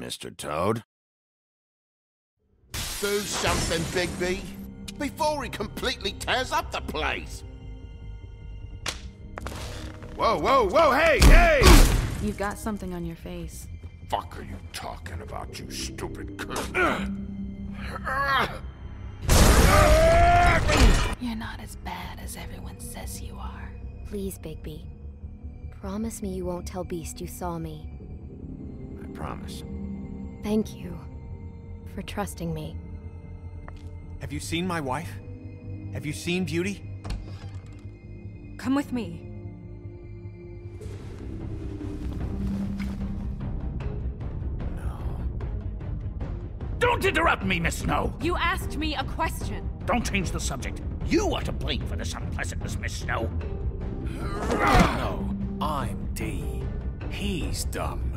Mr. Toad? Do something, Bigby, before he completely tears up the place! Whoa, whoa, whoa, hey, hey! You've got something on your face. Fuck are you talking about, you stupid cunt? You're not as bad as everyone says you are. Please, Bigby. Promise me you won't tell Beast you saw me. I promise. Thank you for trusting me. Have you seen my wife? Have you seen Beauty? Come with me. Don't interrupt me, Miss Snow! You asked me a question. Don't change the subject. You are to blame for this unpleasantness, Miss Snow. No, I'm D. He's dumb.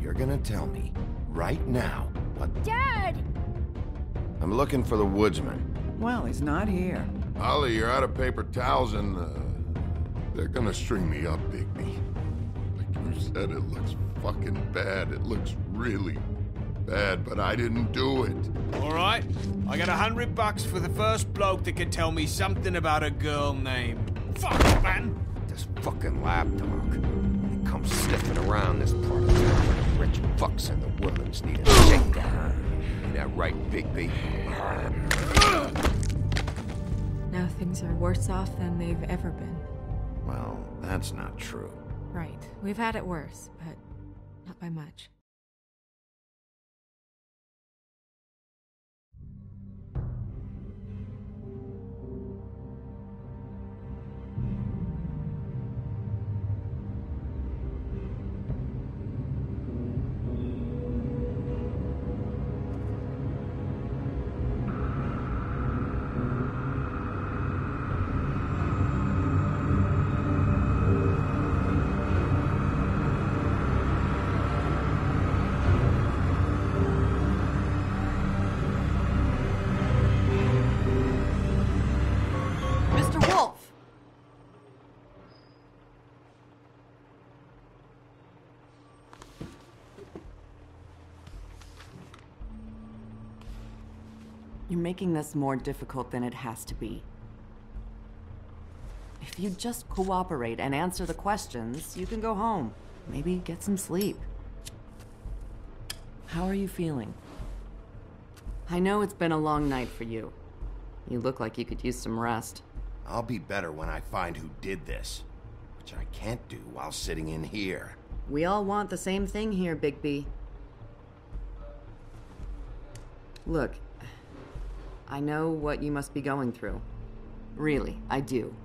You're gonna tell me, right now, what... Dad! I'm looking for the woodsman. Well, he's not here. Ollie, you're out of paper towels and, they're gonna string me up, Bigby. Like you said, it looks fucking bad. It looks really bad, but I didn't do it. All right, I got $100 for the first bloke that can tell me something about a girl named... Fuck, man! This fucking lapdog. He comes sniffing around this part of town where the rich fucks in the woodlands need a shakedown. Ain't that right, Bigby? Now things are worse off than they've ever been. Well, that's not true. Right. We've had it worse, but not by much. Mr. Wolf! You're making this more difficult than it has to be. If you just cooperate and answer the questions, you can go home. Maybe get some sleep. How are you feeling? I know it's been a long night for you. You look like you could use some rest. I'll be better when I find who did this, which I can't do while sitting in here. We all want the same thing here, Bigby. Look, I know what you must be going through. Really, I do.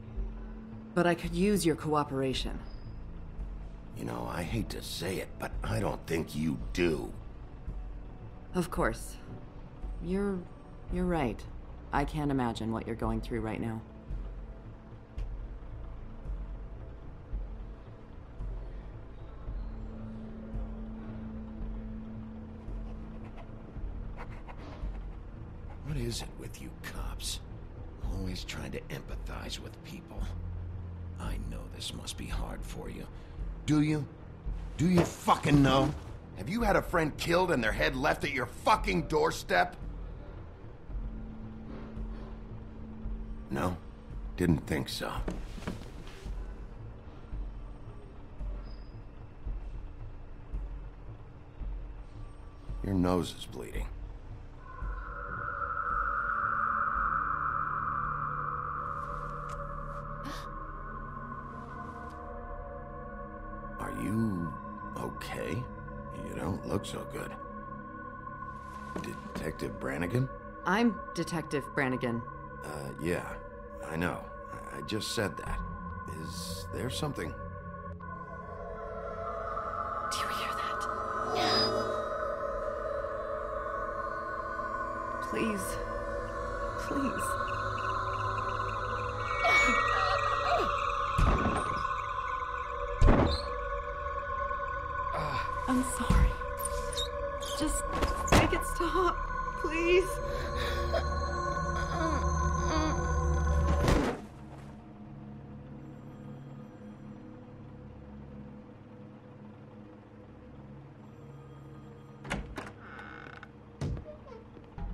But I could use your cooperation. You know, I hate to say it, but I don't think you do. Of course. You're right. I can't imagine what you're going through right now. What is it with you cops? Always trying to empathize with people. I know this must be hard for you. Do you? Do you fucking know? Have you had a friend killed and their head left at your fucking doorstep? No? Didn't think so. Your nose is bleeding. Are you okay? You don't look so good. Detective Brannigan? I'm Detective Brannigan. Yeah, I know. I just said that. Is there something? Do you hear that? Please. Please. I'm sorry. Just make it stop, please.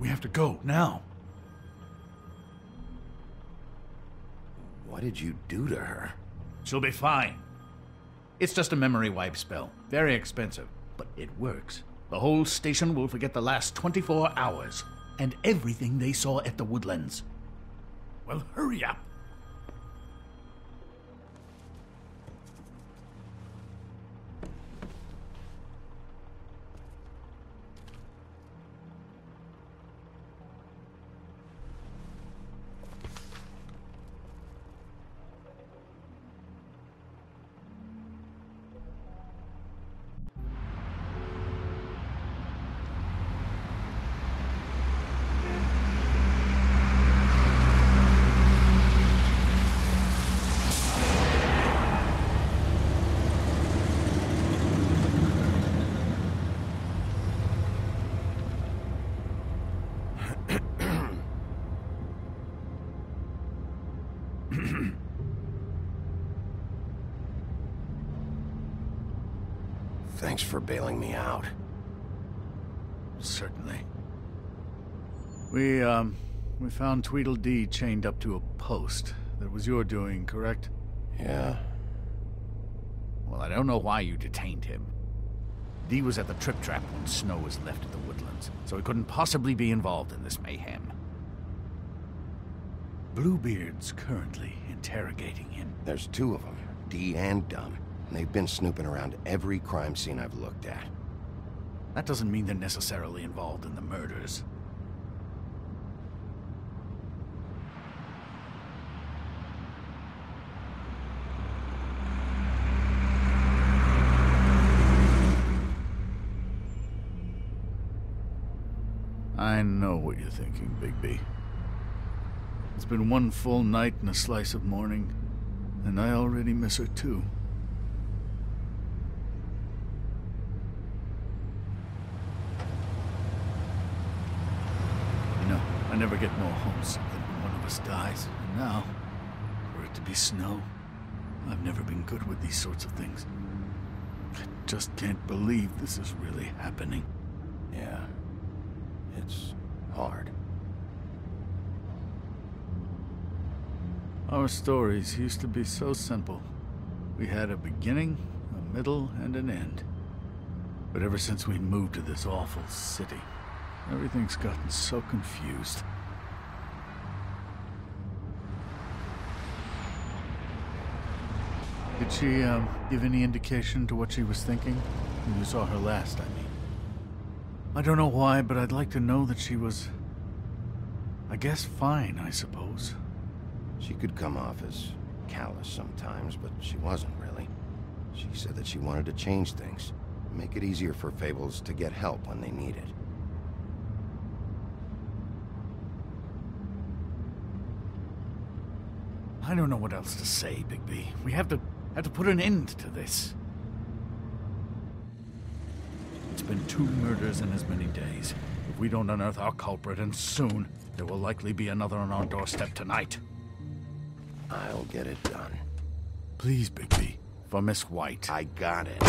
We have to go, now. What did you do to her? She'll be fine. It's just a memory wipe spell. Very expensive, but it works. The whole station will forget the last 24 hours, and everything they saw at the Woodlands. Well, hurry up. Thanks for bailing me out. Certainly. We found Tweedledee chained up to a post. That was your doing, correct? Yeah. Well, I don't know why you detained him. Dee was at the Trip Trap when Snow was left at the Woodlands, so he couldn't possibly be involved in this mayhem. Bluebeard's currently interrogating him. There's two of them, Dee and Dumb. And they've been snooping around every crime scene I've looked at. That doesn't mean they're necessarily involved in the murders. I know what you're thinking, Bigby. It's been one full night and a slice of morning, and I already miss her too. I never get more homesick than when one of us dies. And now, for it to be Snow, I've never been good with these sorts of things. I just can't believe this is really happening. Yeah. It's hard. Our stories used to be so simple. We had a beginning, a middle, and an end. But ever since we moved to this awful city, everything's gotten so confused. Did she, give any indication to what she was thinking? When you saw her last, I mean. I don't know why, but I'd like to know that she was... I guess fine, I suppose. She could come off as callous sometimes, but she wasn't really. She said that she wanted to change things. Make it easier for Fables to get help when they need it. I don't know what else to say, Bigby. We have to put an end to this. It's been 2 murders in as many days. If we don't unearth our culprit, and soon, there will likely be another on our doorstep tonight. I'll get it done. Please, Bigby. For Miss White. I got it.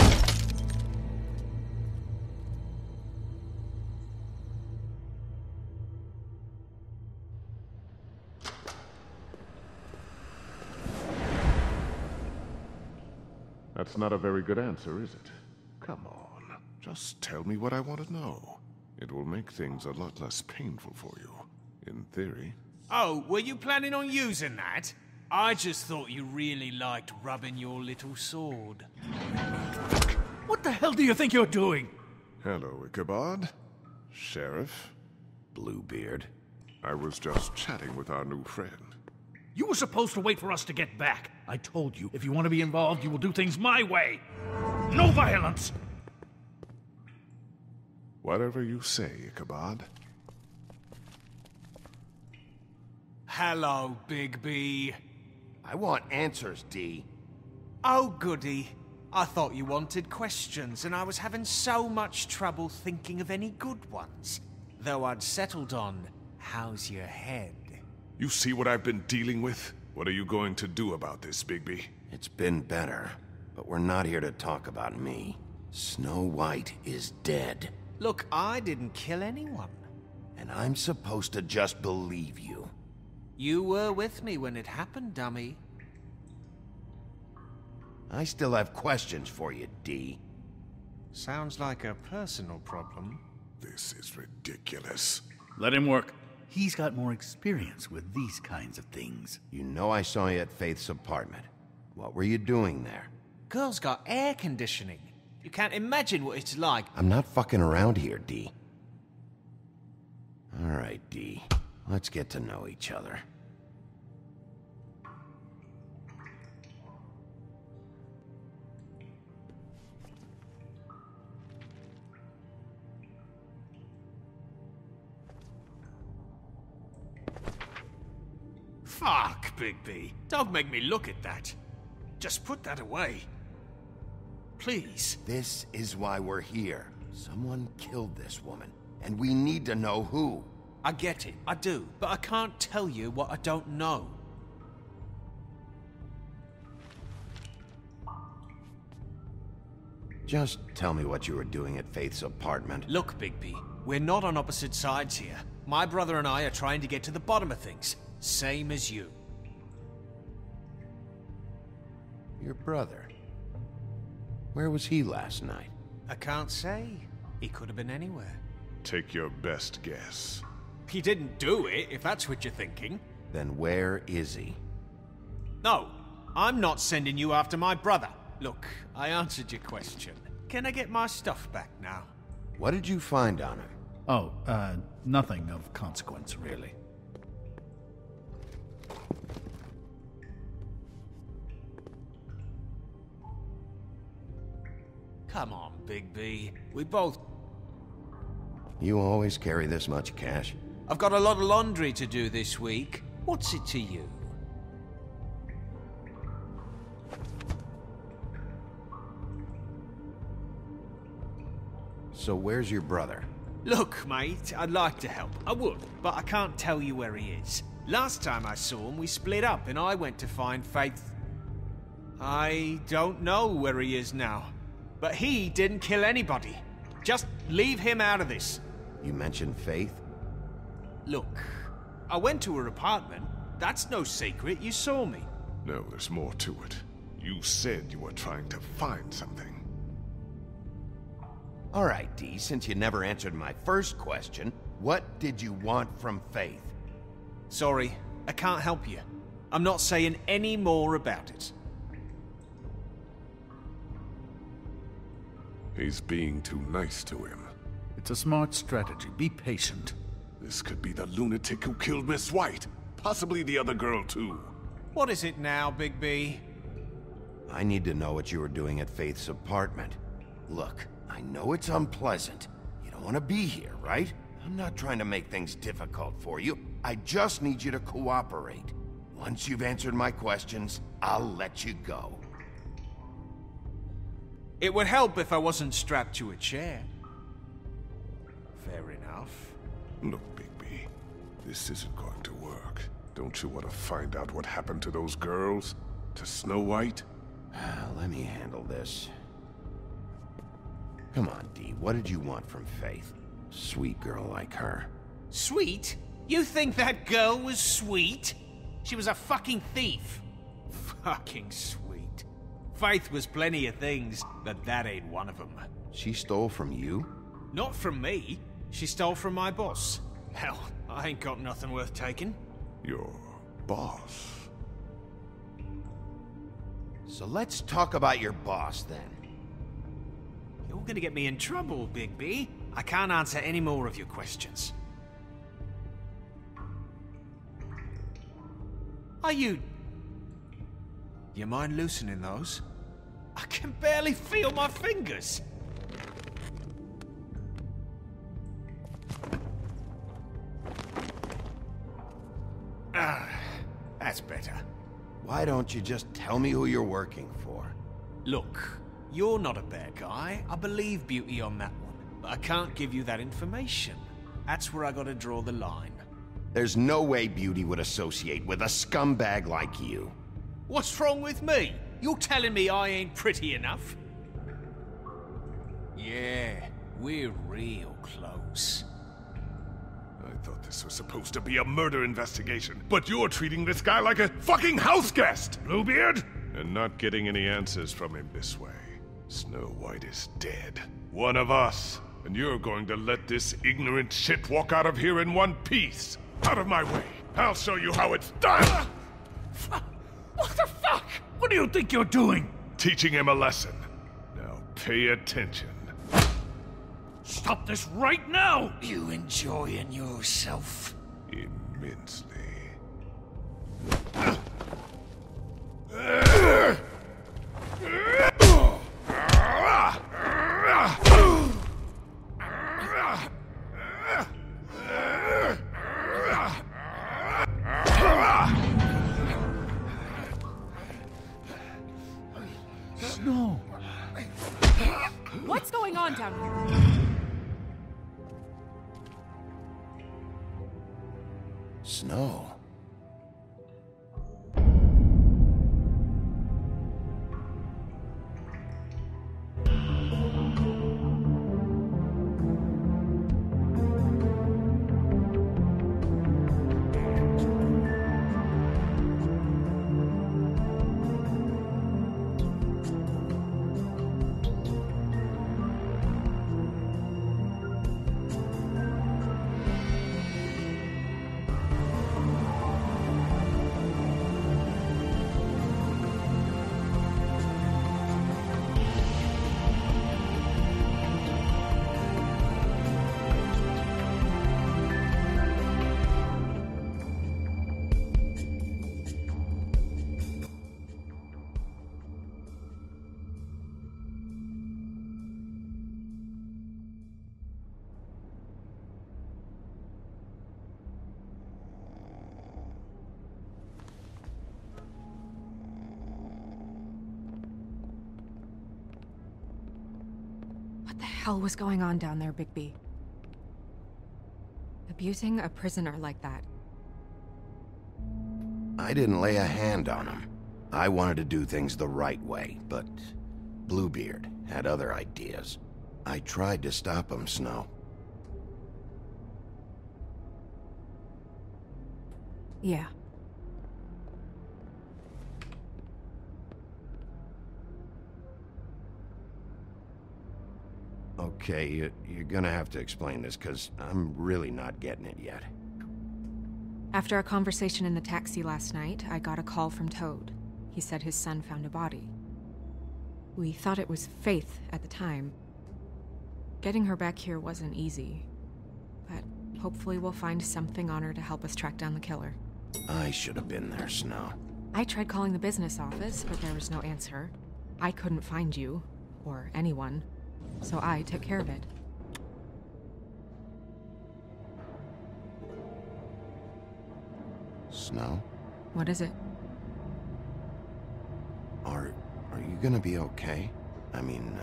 That's not a very good answer, is it? Come on. Just tell me what I want to know. It will make things a lot less painful for you. In theory. Oh, were you planning on using that? I just thought you really liked rubbing your little sword. What the hell do you think you're doing? Hello, Ichabod. Sheriff. Bluebeard. I was just chatting with our new friend. You were supposed to wait for us to get back. I told you, if you want to be involved, you will do things my way. No violence! Whatever you say, Ichabod. Hello, Bigby. I want answers, Dee. Oh, goody. I thought you wanted questions, and I was having so much trouble thinking of any good ones. Though I'd settled on, how's your head? You see what I've been dealing with? What are you going to do about this, Bigby? It's been better, but we're not here to talk about me. Snow White is dead. Look, I didn't kill anyone. And I'm supposed to just believe you. You were with me when it happened, dummy. I still have questions for you, D. Sounds like a personal problem. This is ridiculous. Let him work. He's got more experience with these kinds of things. You know I saw you at Faith's apartment. What were you doing there? Girl's got air conditioning. You can't imagine what it's like. I'm not fucking around here, D. All right, D. Let's get to know each other. Fuck, Bigby. Don't make me look at that. Just put that away. Please. This is why we're here. Someone killed this woman, and we need to know who. I get it, I do, but I can't tell you what I don't know. Just tell me what you were doing at Faith's apartment. Look, Bigby, we're not on opposite sides here. My brother and I are trying to get to the bottom of things. Same as you. Your brother. Where was he last night? I can't say. He could have been anywhere. Take your best guess. He didn't do it, if that's what you're thinking. Then where is he? No, I'm not sending you after my brother. Look, I answered your question. Can I get my stuff back now? What did you find on him? Oh, nothing of consequence, really. Come on, Bigby. We both... You always carry this much cash? I've got a lot of laundry to do this week. What's it to you? So where's your brother? Look, mate, I'd like to help. I would, but I can't tell you where he is. Last time I saw him, we split up and I went to find Faith. I don't know where he is now. But he didn't kill anybody. Just leave him out of this. You mentioned Faith? Look, I went to her apartment. That's no secret. You saw me. No, there's more to it. You said you were trying to find something. All right, D, since you never answered my first question, what did you want from Faith? Sorry, I can't help you. I'm not saying any more about it. He's being too nice to him. It's a smart strategy. Be patient. This could be the lunatic who killed Miss White. Possibly the other girl, too. What is it now, Bigby? I need to know what you were doing at Faith's apartment. Look, I know it's unpleasant. You don't want to be here, right? I'm not trying to make things difficult for you. I just need you to cooperate. Once you've answered my questions, I'll let you go. It would help if I wasn't strapped to a chair. Fair enough. Look, Bigby, this isn't going to work. Don't you want to find out what happened to those girls? To Snow White? Let me handle this. Come on, D, what did you want from Faith? Sweet girl like her. Sweet? You think that girl was sweet? She was a fucking thief. Fucking sweet. Faith was plenty of things, but that ain't one of them. She stole from you? Not from me. She stole from my boss. Hell, I ain't got nothing worth taking. Your boss? So let's talk about your boss, then. You're gonna get me in trouble, Bigby. I can't answer any more of your questions. Are you... You mind loosening those? I can barely feel my fingers. Ah, that's better. Why don't you just tell me who you're working for? Look, you're not a bad guy. I believe Beauty on that one. But I can't give you that information. That's where I gotta draw the line. There's no way Beauty would associate with a scumbag like you. What's wrong with me? You're telling me I ain't pretty enough? Yeah, we're real close. I thought this was supposed to be a murder investigation, but you're treating this guy like a fucking house guest, Bluebeard! And not getting any answers from him this way. Snow White is dead. One of us. And you're going to let this ignorant shit walk out of here in one piece. Out of my way. I'll show you how it's done! What the fuck? What do you think you're doing? Teaching him a lesson. Now pay attention. Stop this right now! You enjoying yourself? Immensely. Snow! What's going on down here? Snow. What the hell was going on down there, Bigby? Abusing a prisoner like that. I didn't lay a hand on him. I wanted to do things the right way, but Bluebeard had other ideas. I tried to stop him, Snow. Yeah. Okay, you're gonna have to explain this, because I'm really not getting it yet. After our conversation in the taxi last night, I got a call from Toad. He said his son found a body. We thought it was Faith at the time. Getting her back here wasn't easy, but hopefully we'll find something on her to help us track down the killer. I should have been there, Snow. I tried calling the business office, but there was no answer. I couldn't find you, or anyone, so I took care of it. Snow? What is it? Are you gonna be okay? I mean,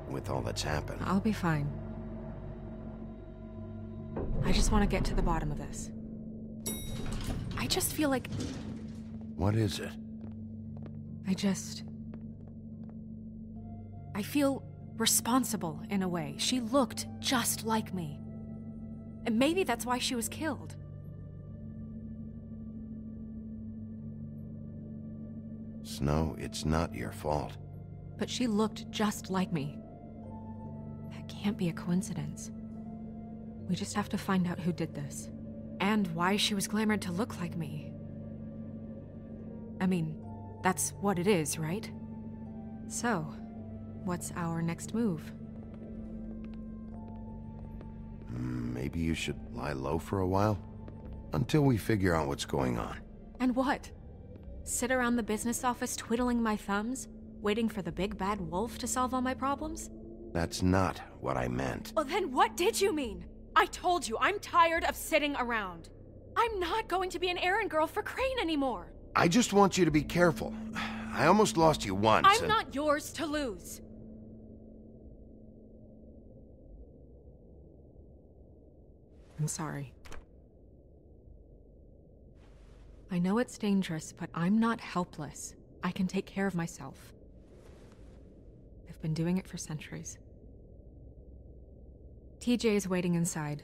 with all that's happened. I'll be fine. I just want to get to the bottom of this. I just feel like... What is it? I feel responsible in a way. She looked just like me. And maybe that's why she was killed. Snow, it's not your fault. But she looked just like me. That can't be a coincidence. We just have to find out who did this. And why she was glamored to look like me. I mean, that's what it is, right? So, what's our next move? Maybe you should lie low for a while? Until we figure out what's going on. And what? Sit around the business office twiddling my thumbs, waiting for the big bad wolf to solve all my problems? That's not what I meant. Well, then what did you mean? I told you, I'm tired of sitting around. I'm not going to be an errand girl for Crane anymore. I just want you to be careful. I almost lost you once. I'm not yours to lose. I'm sorry. I know it's dangerous, but I'm not helpless. I can take care of myself. I've been doing it for centuries. TJ is waiting inside.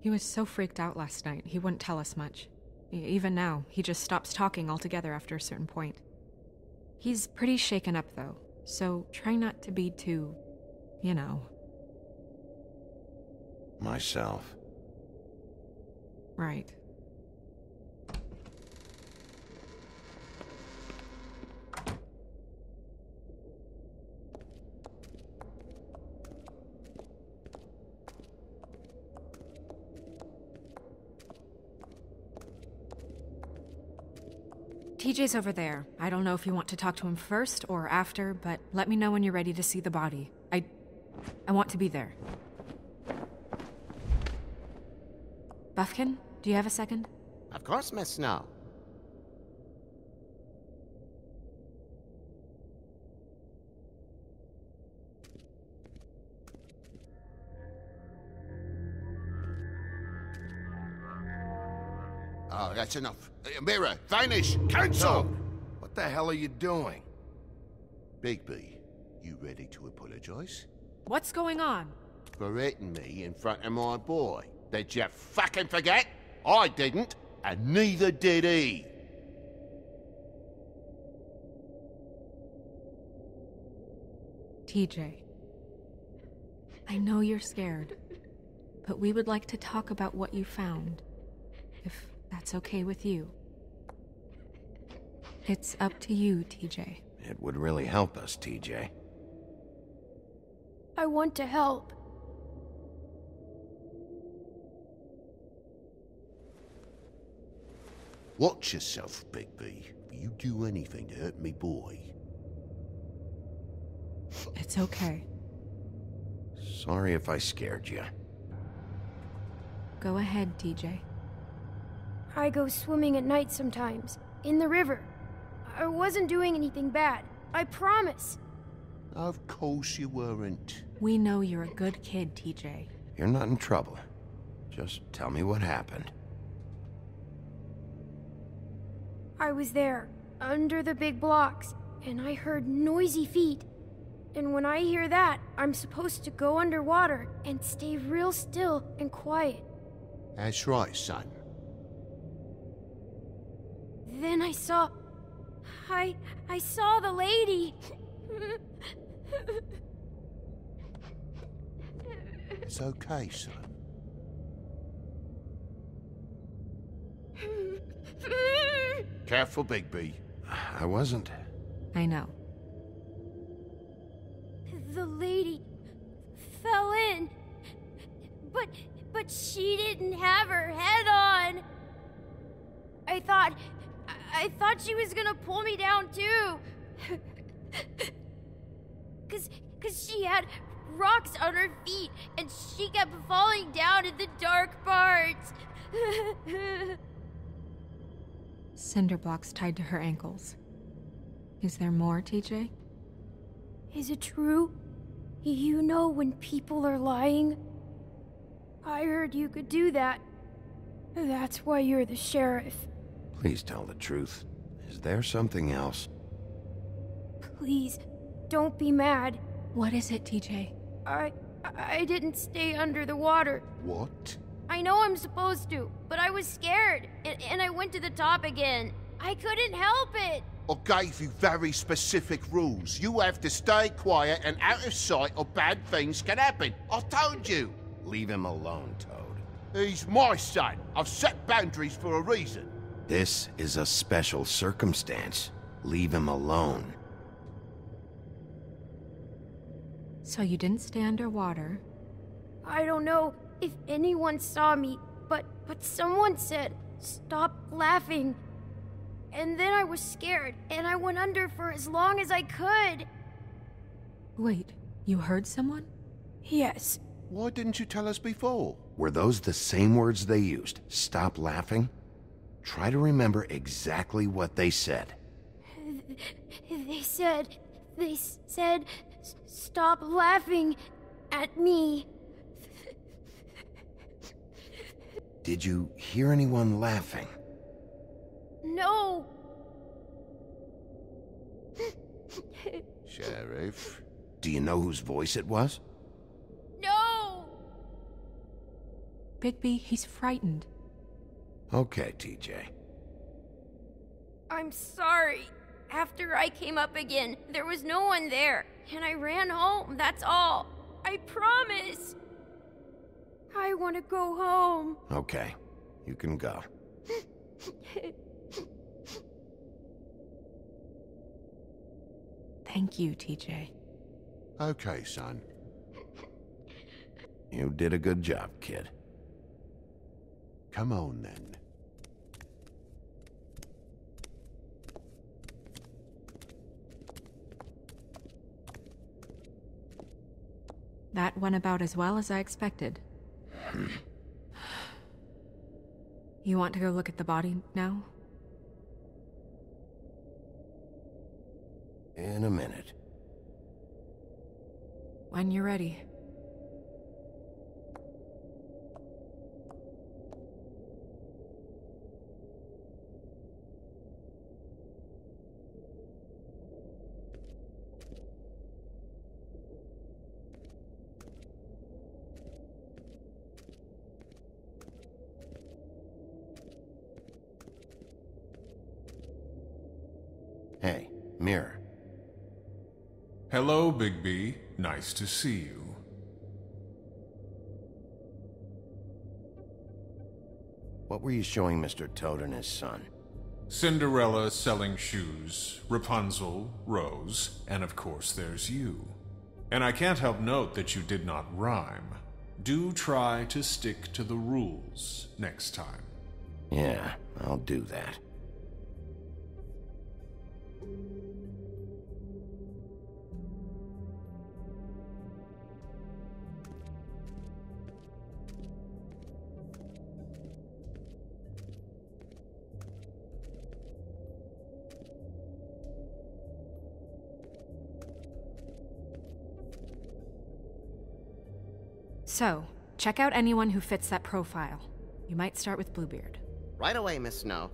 He was so freaked out last night, he wouldn't tell us much. Even now, he just stops talking altogether after a certain point. He's pretty shaken up, though, so try not to be too, you know. Myself. Right. TJ's over there. I don't know if you want to talk to him first or after, but let me know when you're ready to see the body. I want to be there. Buffkin, do you have a second? Of course, Miss Snow. Oh, that's enough. Mirror, vanish, cancel! What the hell are you doing? Bigby, you ready to apologize? What's going on? For hitting me in front of my boy. Did you fucking forget? I didn't, and neither did he. TJ, I know you're scared, but we would like to talk about what you found, if that's okay with you. It's up to you, TJ. It would really help us, TJ. I want to help. Watch yourself, Bigby. You do anything to hurt me boy. It's okay. Sorry if I scared you. Go ahead, TJ. I go swimming at night sometimes, in the river. I wasn't doing anything bad. I promise. Of course you weren't. We know you're a good kid, TJ. You're not in trouble. Just tell me what happened. I was there, under the big blocks, and I heard noisy feet. And when I hear that, I'm supposed to go underwater and stay real still and quiet. That's right, son. Then I saw the lady. It's okay, son. Careful, Bigby. I wasn't. I know. The lady fell in. But she didn't have her head on. I thought she was gonna pull me down too. Cause she had rocks on her feet and she kept falling down in the dark parts. Cinder blocks tied to her ankles. Is there more, TJ? Is it true? You know when people are lying? I heard you could do that. That's why you're the sheriff. Please tell the truth. Is there something else? Please, don't be mad. What is it, TJ? I didn't stay under the water. What? I know I'm supposed to, but I was scared, and I went to the top again. I couldn't help it. I gave you very specific rules. You have to stay quiet and out of sight or bad things can happen. I told you. Leave him alone, Toad. He's my son. I've set boundaries for a reason. This is a special circumstance. Leave him alone. So you didn't stay underwater? I don't know if anyone saw me, but someone said, "Stop laughing." And then I was scared, and I went under for as long as I could. Wait, you heard someone? Yes. Why didn't you tell us before? Were those the same words they used? Stop laughing? Try to remember exactly what they said. They said, "Stop laughing at me." Did you hear anyone laughing? No. Bigby. He's frightened. Okay, TJ. I'm sorry. After I came up again, there was no one there, and I ran home, that's all. I promise. I want to go home. Okay, you can go. Thank you, TJ. Okay, son. You did a good job, kid. Come on, then. That went about as well as I expected. You want to go look at the body now? In a minute. When you're ready. Hey, Mirror. Hello, Bigby. Nice to see you. What were you showing Mr. Toad and his son? Cinderella selling shoes, Rapunzel, Rose, and of course there's you. And I can't help note that you did not rhyme. Do try to stick to the rules next time. Yeah, I'll do that. So, check out anyone who fits that profile. You might start with Bluebeard. Right away, Miss Snow.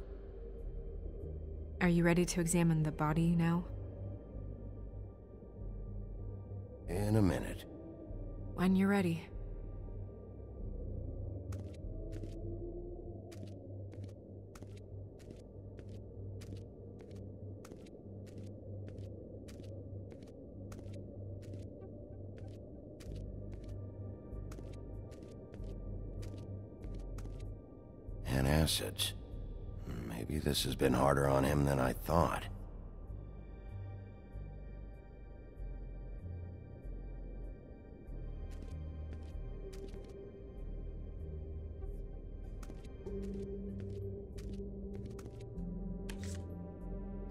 Are you ready to examine the body now? In a minute. When you're ready. And acids. Maybe this has been harder on him than I thought.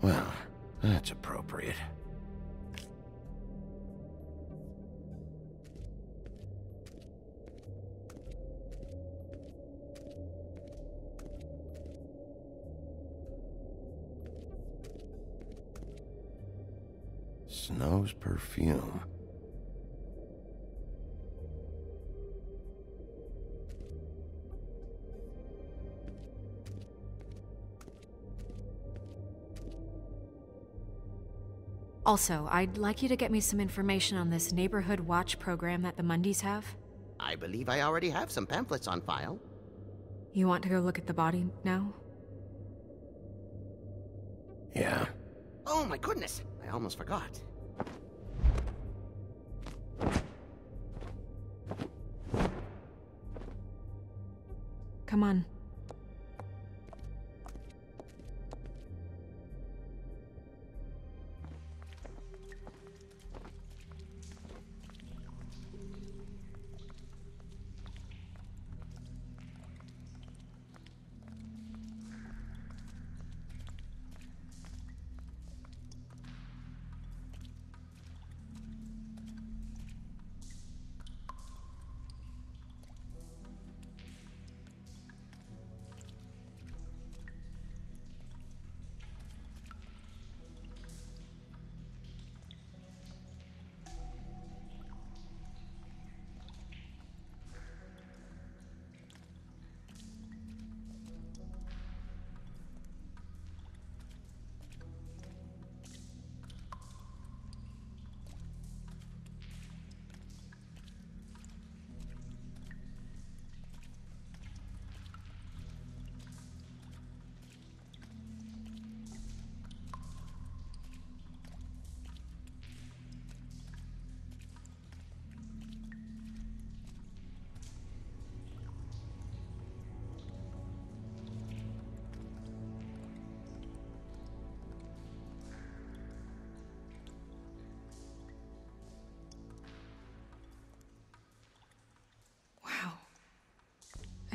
Well, that's appropriate. Snow's perfume. Also, I'd like you to get me some information on this neighborhood watch program that the Mundys have. I believe I already have some pamphlets on file. You want to go look at the body now? Yeah. Oh my goodness, I almost forgot. Come on.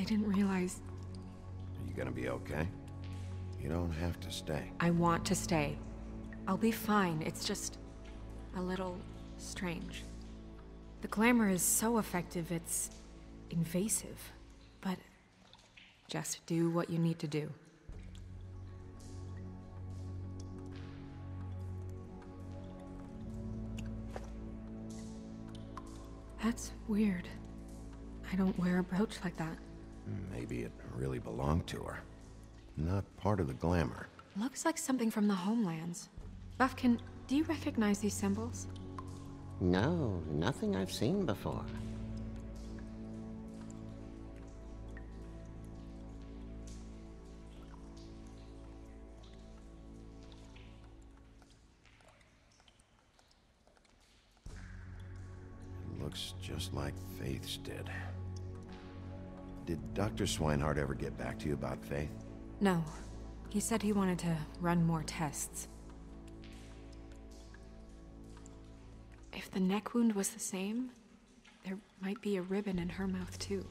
I didn't realize... Are you gonna be okay? You don't have to stay. I want to stay. I'll be fine. It's just... a little... strange. The glamour is so effective, it's... invasive. But... just do what you need to do. That's weird. I don't wear a brooch like that. Maybe it really belonged to her. Not part of the glamour. Looks like something from the homelands. Buffkin, do you recognize these symbols? No, nothing I've seen before. Looks just like Faith's did. Did Dr. Swinehart ever get back to you about Faith? No. He said he wanted to run more tests. If the neck wound was the same, there might be a ribbon in her mouth too.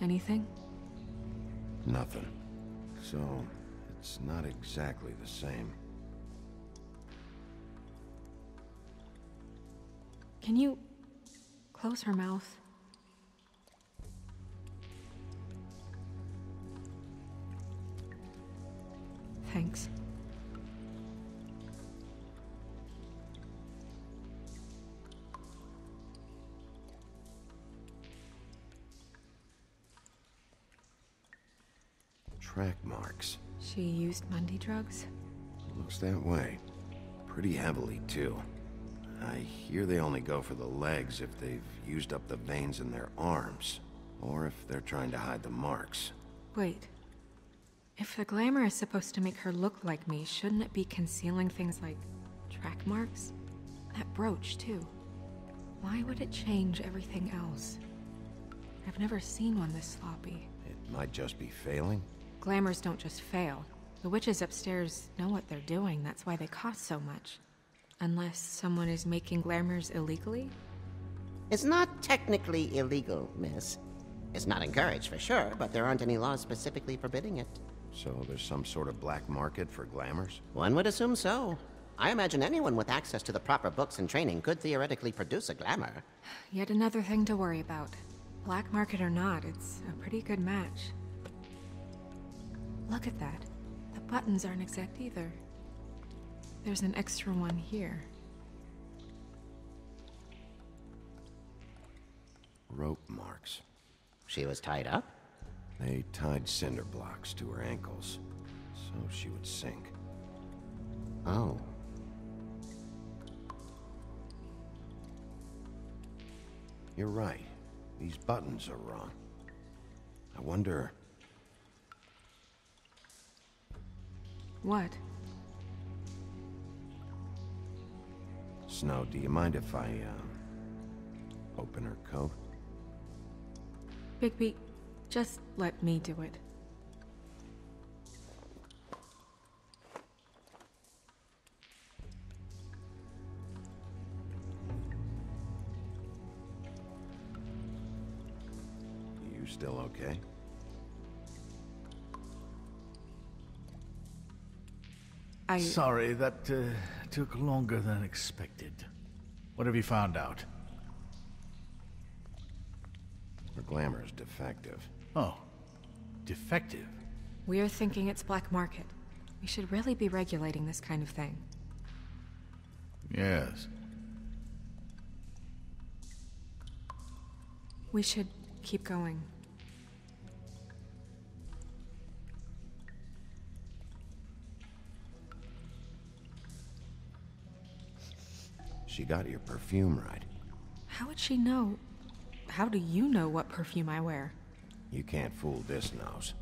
Anything? Nothing. So, it's not exactly the same. Can you close her mouth? Thanks. Track marks. She used Mundy drugs? Looks that way. Pretty heavily, too. I hear they only go for the legs if they've used up the veins in their arms, or if they're trying to hide the marks. Wait. If the glamour is supposed to make her look like me, shouldn't it be concealing things like track marks? That brooch, too. Why would it change everything else? I've never seen one this sloppy. It might just be failing. Glamours don't just fail. The witches upstairs know what they're doing, that's why they cost so much. Unless someone is making glamours illegally? It's not technically illegal, miss. It's not encouraged for sure, but there aren't any laws specifically forbidding it. So there's some sort of black market for glamours? One would assume so. I imagine anyone with access to the proper books and training could theoretically produce a glamour. Yet another thing to worry about. Black market or not, it's a pretty good match. Look at that. The buttons aren't exact either. There's an extra one here. Rope marks. She was tied up? They tied cinder blocks to her ankles, so she would sink. Oh. You're right. These buttons are wrong. I wonder... What? Snow, do you mind if I, open her coat? Bigby, just let me do it. You still okay? Sorry, that took longer than expected. What have you found out? Her glamour's defective. Oh, defective? We're thinking it's black market. We should really be regulating this kind of thing. Yes. We should keep going. She got your perfume right. How would she know? How do you know what perfume I wear? You can't fool this nose.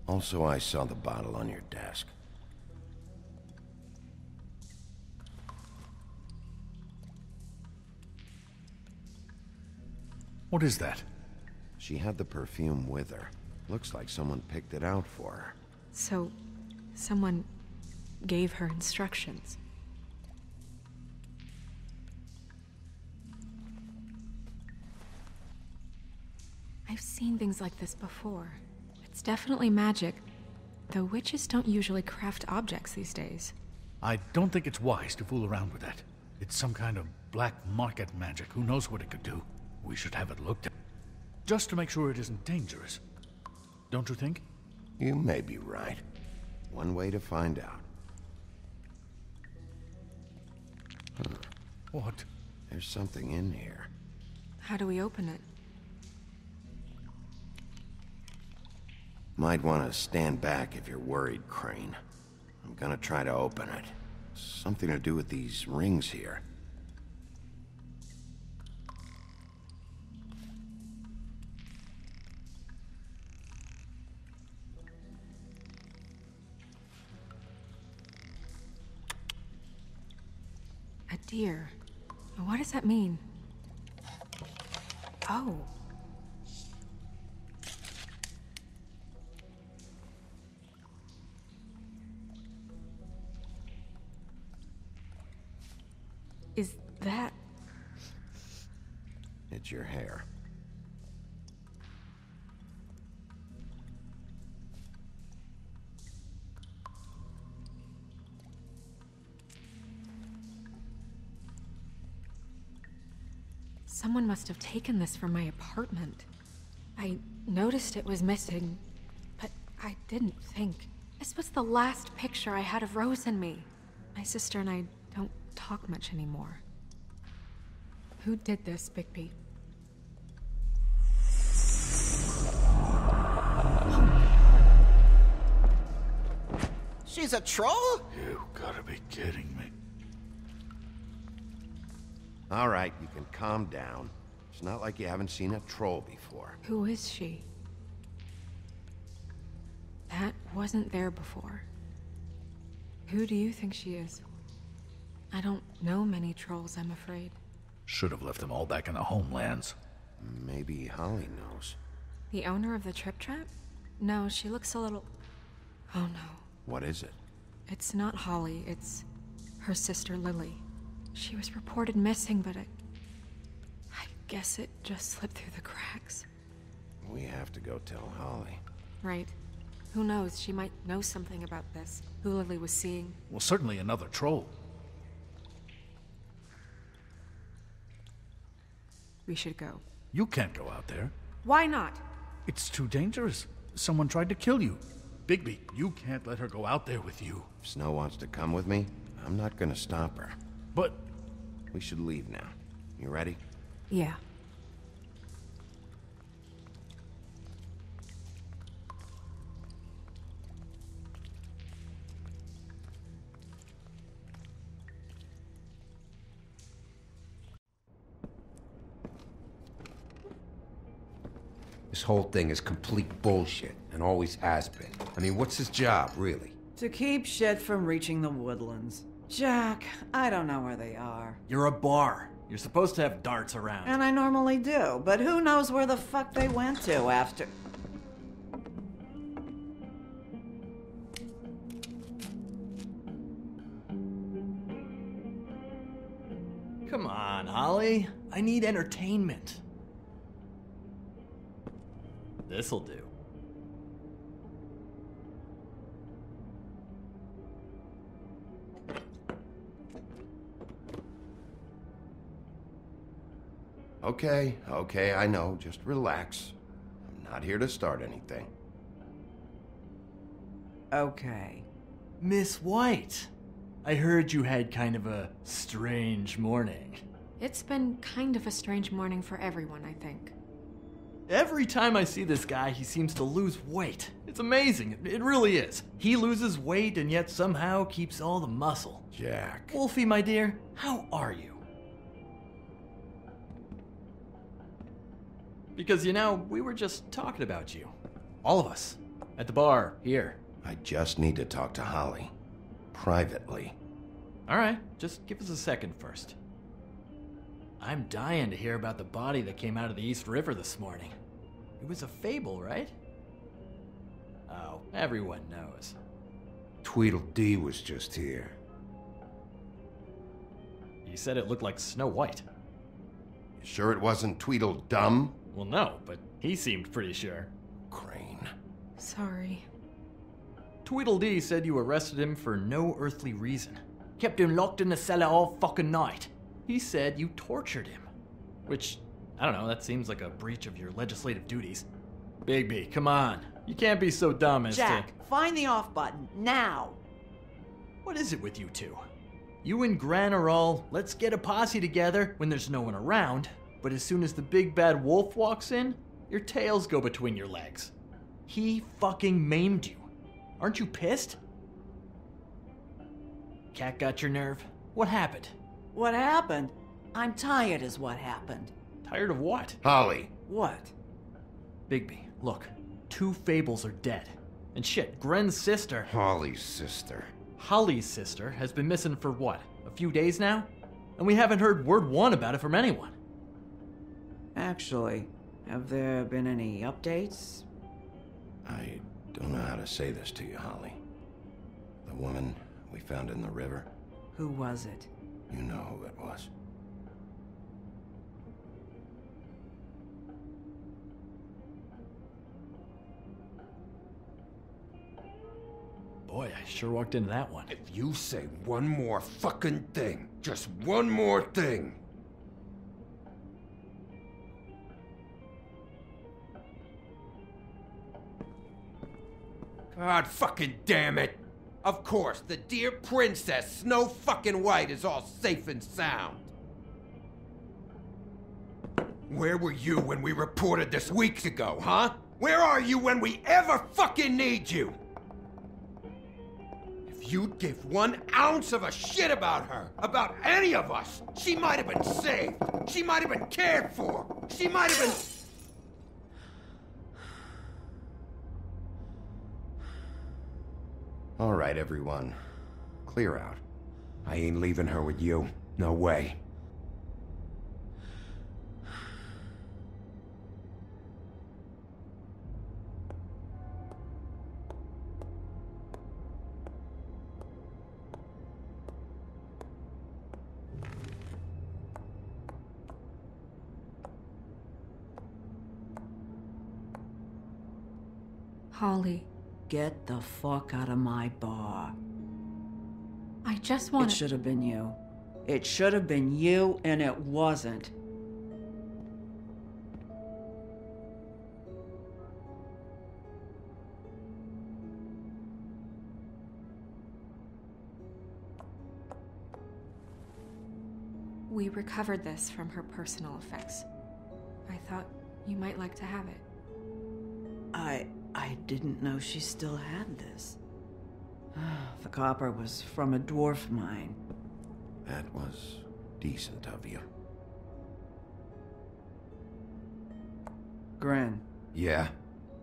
Also, I saw the bottle on your desk. What is that? She had the perfume with her. Looks like someone picked it out for her. So, someone gave her instructions. I've seen things like this before. It's definitely magic, though witches don't usually craft objects these days. I don't think it's wise to fool around with that. It's some kind of black market magic. Who knows what it could do? We should have it looked at. Just to make sure it isn't dangerous. Don't you think? You may be right. One way to find out. Huh. What? There's something in here. How do we open it? Might want to stand back if you're worried, Crane. I'm gonna try to open it. Something to do with these rings here. A deer. What does that mean? Oh. Is that... It's your hair. Someone must have taken this from my apartment. I noticed it was missing, but I didn't think. This was the last picture I had of Rose and me. My sister and I don't talk much anymore. Who did this, Bigby? She's a troll? You gotta be kidding me. All right, you can calm down. It's not like you haven't seen a troll before. Who is she? That wasn't there before. Who do you think she is? I don't know many trolls, I'm afraid. Should have left them all back in the homelands. Maybe Holly knows. The owner of the Trip Trap? No, she looks a little... Oh no. What is it? It's not Holly, it's her sister Lily. She was reported missing, but I guess it just slipped through the cracks. We have to go tell Holly. Right. Who knows, she might know something about this. Who Lily was seeing. Well, certainly another troll. We should go. You can't go out there. Why not? It's too dangerous. Someone tried to kill you. Bigby, you can't let her go out there with you. If Snow wants to come with me, I'm not gonna stop her. But... We should leave now. You ready? Yeah. This whole thing is complete bullshit, and always has been. I mean, what's his job, really? To keep shit from reaching the woodlands. Jack, I don't know where they are. You're a bar. You're supposed to have darts around. And I normally do, but who knows where the fuck they went to after... Come on, Holly. I need entertainment. This'll do. Okay, I know. Just relax. I'm not here to start anything. Okay. Miss White, I heard you had kind of a strange morning. It's been kind of a strange morning for everyone, I think. Every time I see this guy, he seems to lose weight. It's amazing. It really is. He loses weight and yet somehow keeps all the muscle. Jack. Wolfie, my dear, how are you? Because, you know, we were just talking about you. All of us. At the bar, here. I just need to talk to Holly. Privately. Alright, just give us a second first. I'm dying to hear about the body that came out of the East River this morning. It was a fable, right? Oh, everyone knows. Tweedledee was just here. You said it looked like Snow White. You sure it wasn't Tweedledum? Well, no, but He seemed pretty sure. Crane. Sorry. Tweedledee said you arrested him for no earthly reason. Kept him locked in the cellar all fucking night. He said you tortured him. Which, I don't know, that seems like a breach of your legislative duties. Bigby, come on. You can't be so dumb as Jack, to... find the off button, now! What is it with you two? You and Gran are all, let's get a posse together when there's no one around, but as soon as the big bad wolf walks in, your tails go between your legs. He fucking maimed you. Aren't you pissed? Cat got your nerve? What happened? What happened? I'm tired is what happened. Tired of what? Holly. What? Bigby, look. 2 Fables are dead. And shit, Gren's sister... Holly's sister. Holly's sister has been missing for what? A few days now? And we haven't heard word one about it from anyone. Actually, have there been any updates? I don't know how to say this to you, Holly. The woman we found in the river. Who was it? You know who it was. Boy, I sure walked into that one. If you say one more fucking thing, just one more thing. God fucking damn it! Of course, the dear princess, Snow fucking White, is all safe and sound. Where were you when we reported this weeks ago, huh? Where are you when we ever fucking need you? If you'd give 1 ounce of a shit about her, about any of us, she might have been saved. She might have been cared for. She might have been... All right, everyone. Clear out. I ain't leaving her with you. No way. Holly. Get the fuck out of my bar. I just want It should have been you. It should have been you, and it wasn't. We recovered this from her personal effects. I thought you might like to have it. I didn't know she still had this. The copper was from a dwarf mine. That was decent of you. Gren. Yeah?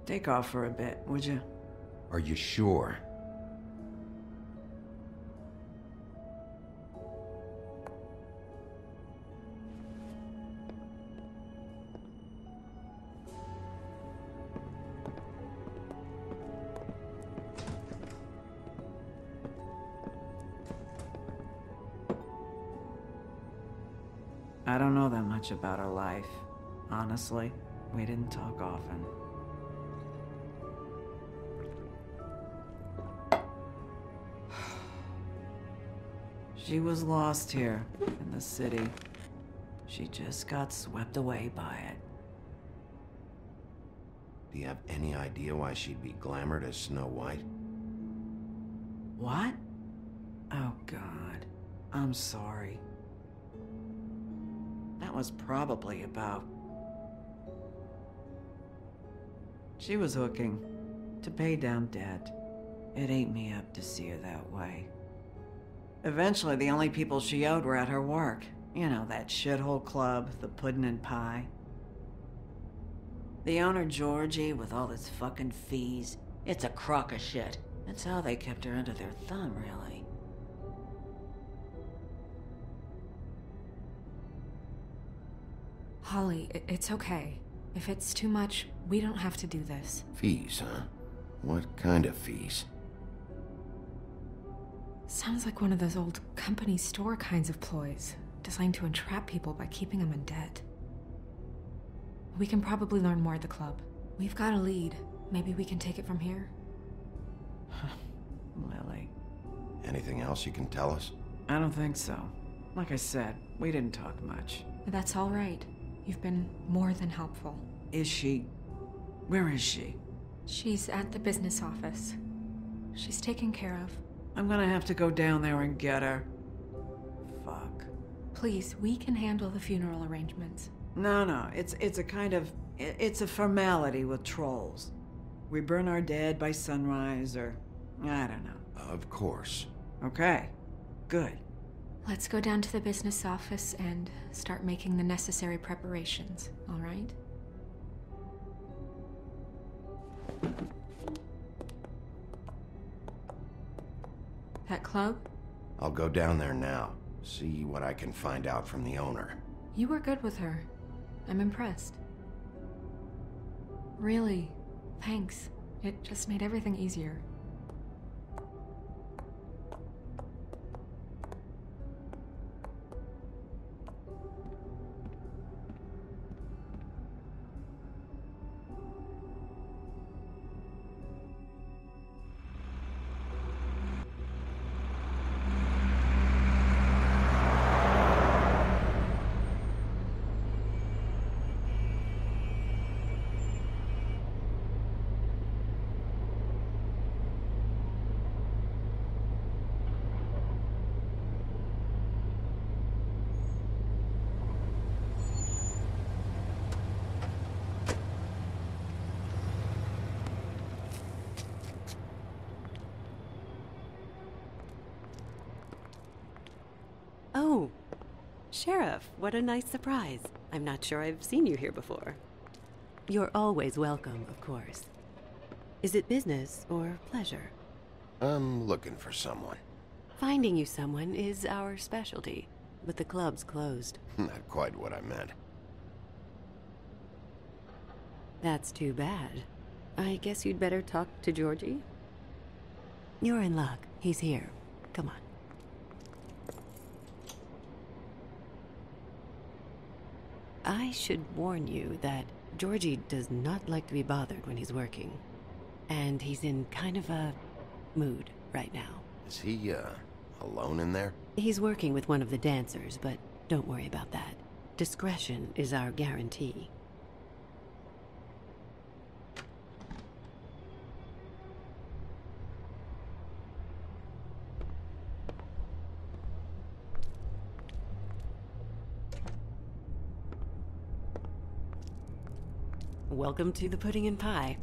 Take off for a bit, would you? Are you sure? I don't know that much about her life. Honestly, we didn't talk often. She was lost here in the city. She just got swept away by it. Do you have any idea why she'd be glamored as Snow White? What? Oh, God. I'm sorry. That was probably about... She was hooking to pay down debt. It ate me up to see her that way. Eventually, the only people she owed were at her work. You know, that shithole club, the Puddin' and Pie. The owner, Georgie, with all his fucking fees. It's a crock of shit. That's how they kept her under their thumb, really. Holly, it's okay. If it's too much, we don't have to do this. Fees, huh? What kind of fees? Sounds like one of those old company store kinds of ploys, designed to entrap people by keeping them in debt. We can probably learn more at the club. We've got a lead. Maybe we can take it from here? Lily. Anything else you can tell us? I don't think so. Like I said, we didn't talk much. That's all right. You've been more than helpful. Is she? Where is she? She's at the business office. She's taken care of. I'm gonna have to go down there and get her. Fuck. Please, we can handle the funeral arrangements. No, it's a kind of... It's a formality with trolls. We burn our dead by sunrise, or... I don't know. Of course. Okay. Good. Let's go down to the business office and start making the necessary preparations, all right? That club? I'll go down there now. See what I can find out from the owner. You were good with her. I'm impressed. Really, thanks. It just made everything easier. Oh, Sheriff, what a nice surprise. I'm not sure I've seen you here before. You're always welcome, of course. Is it business or pleasure? I'm looking for someone. Finding you someone is our specialty, but the club's closed. Not quite what I meant. That's too bad. I guess you'd better talk to Georgie. You're in luck. He's here. Come on. I should warn you that Georgie does not like to be bothered when he's working. And he's in kind of a mood right now. Is he, alone in there? He's working with one of the dancers, but don't worry about that. Discretion is our guarantee. Welcome to the Pudding and Pie,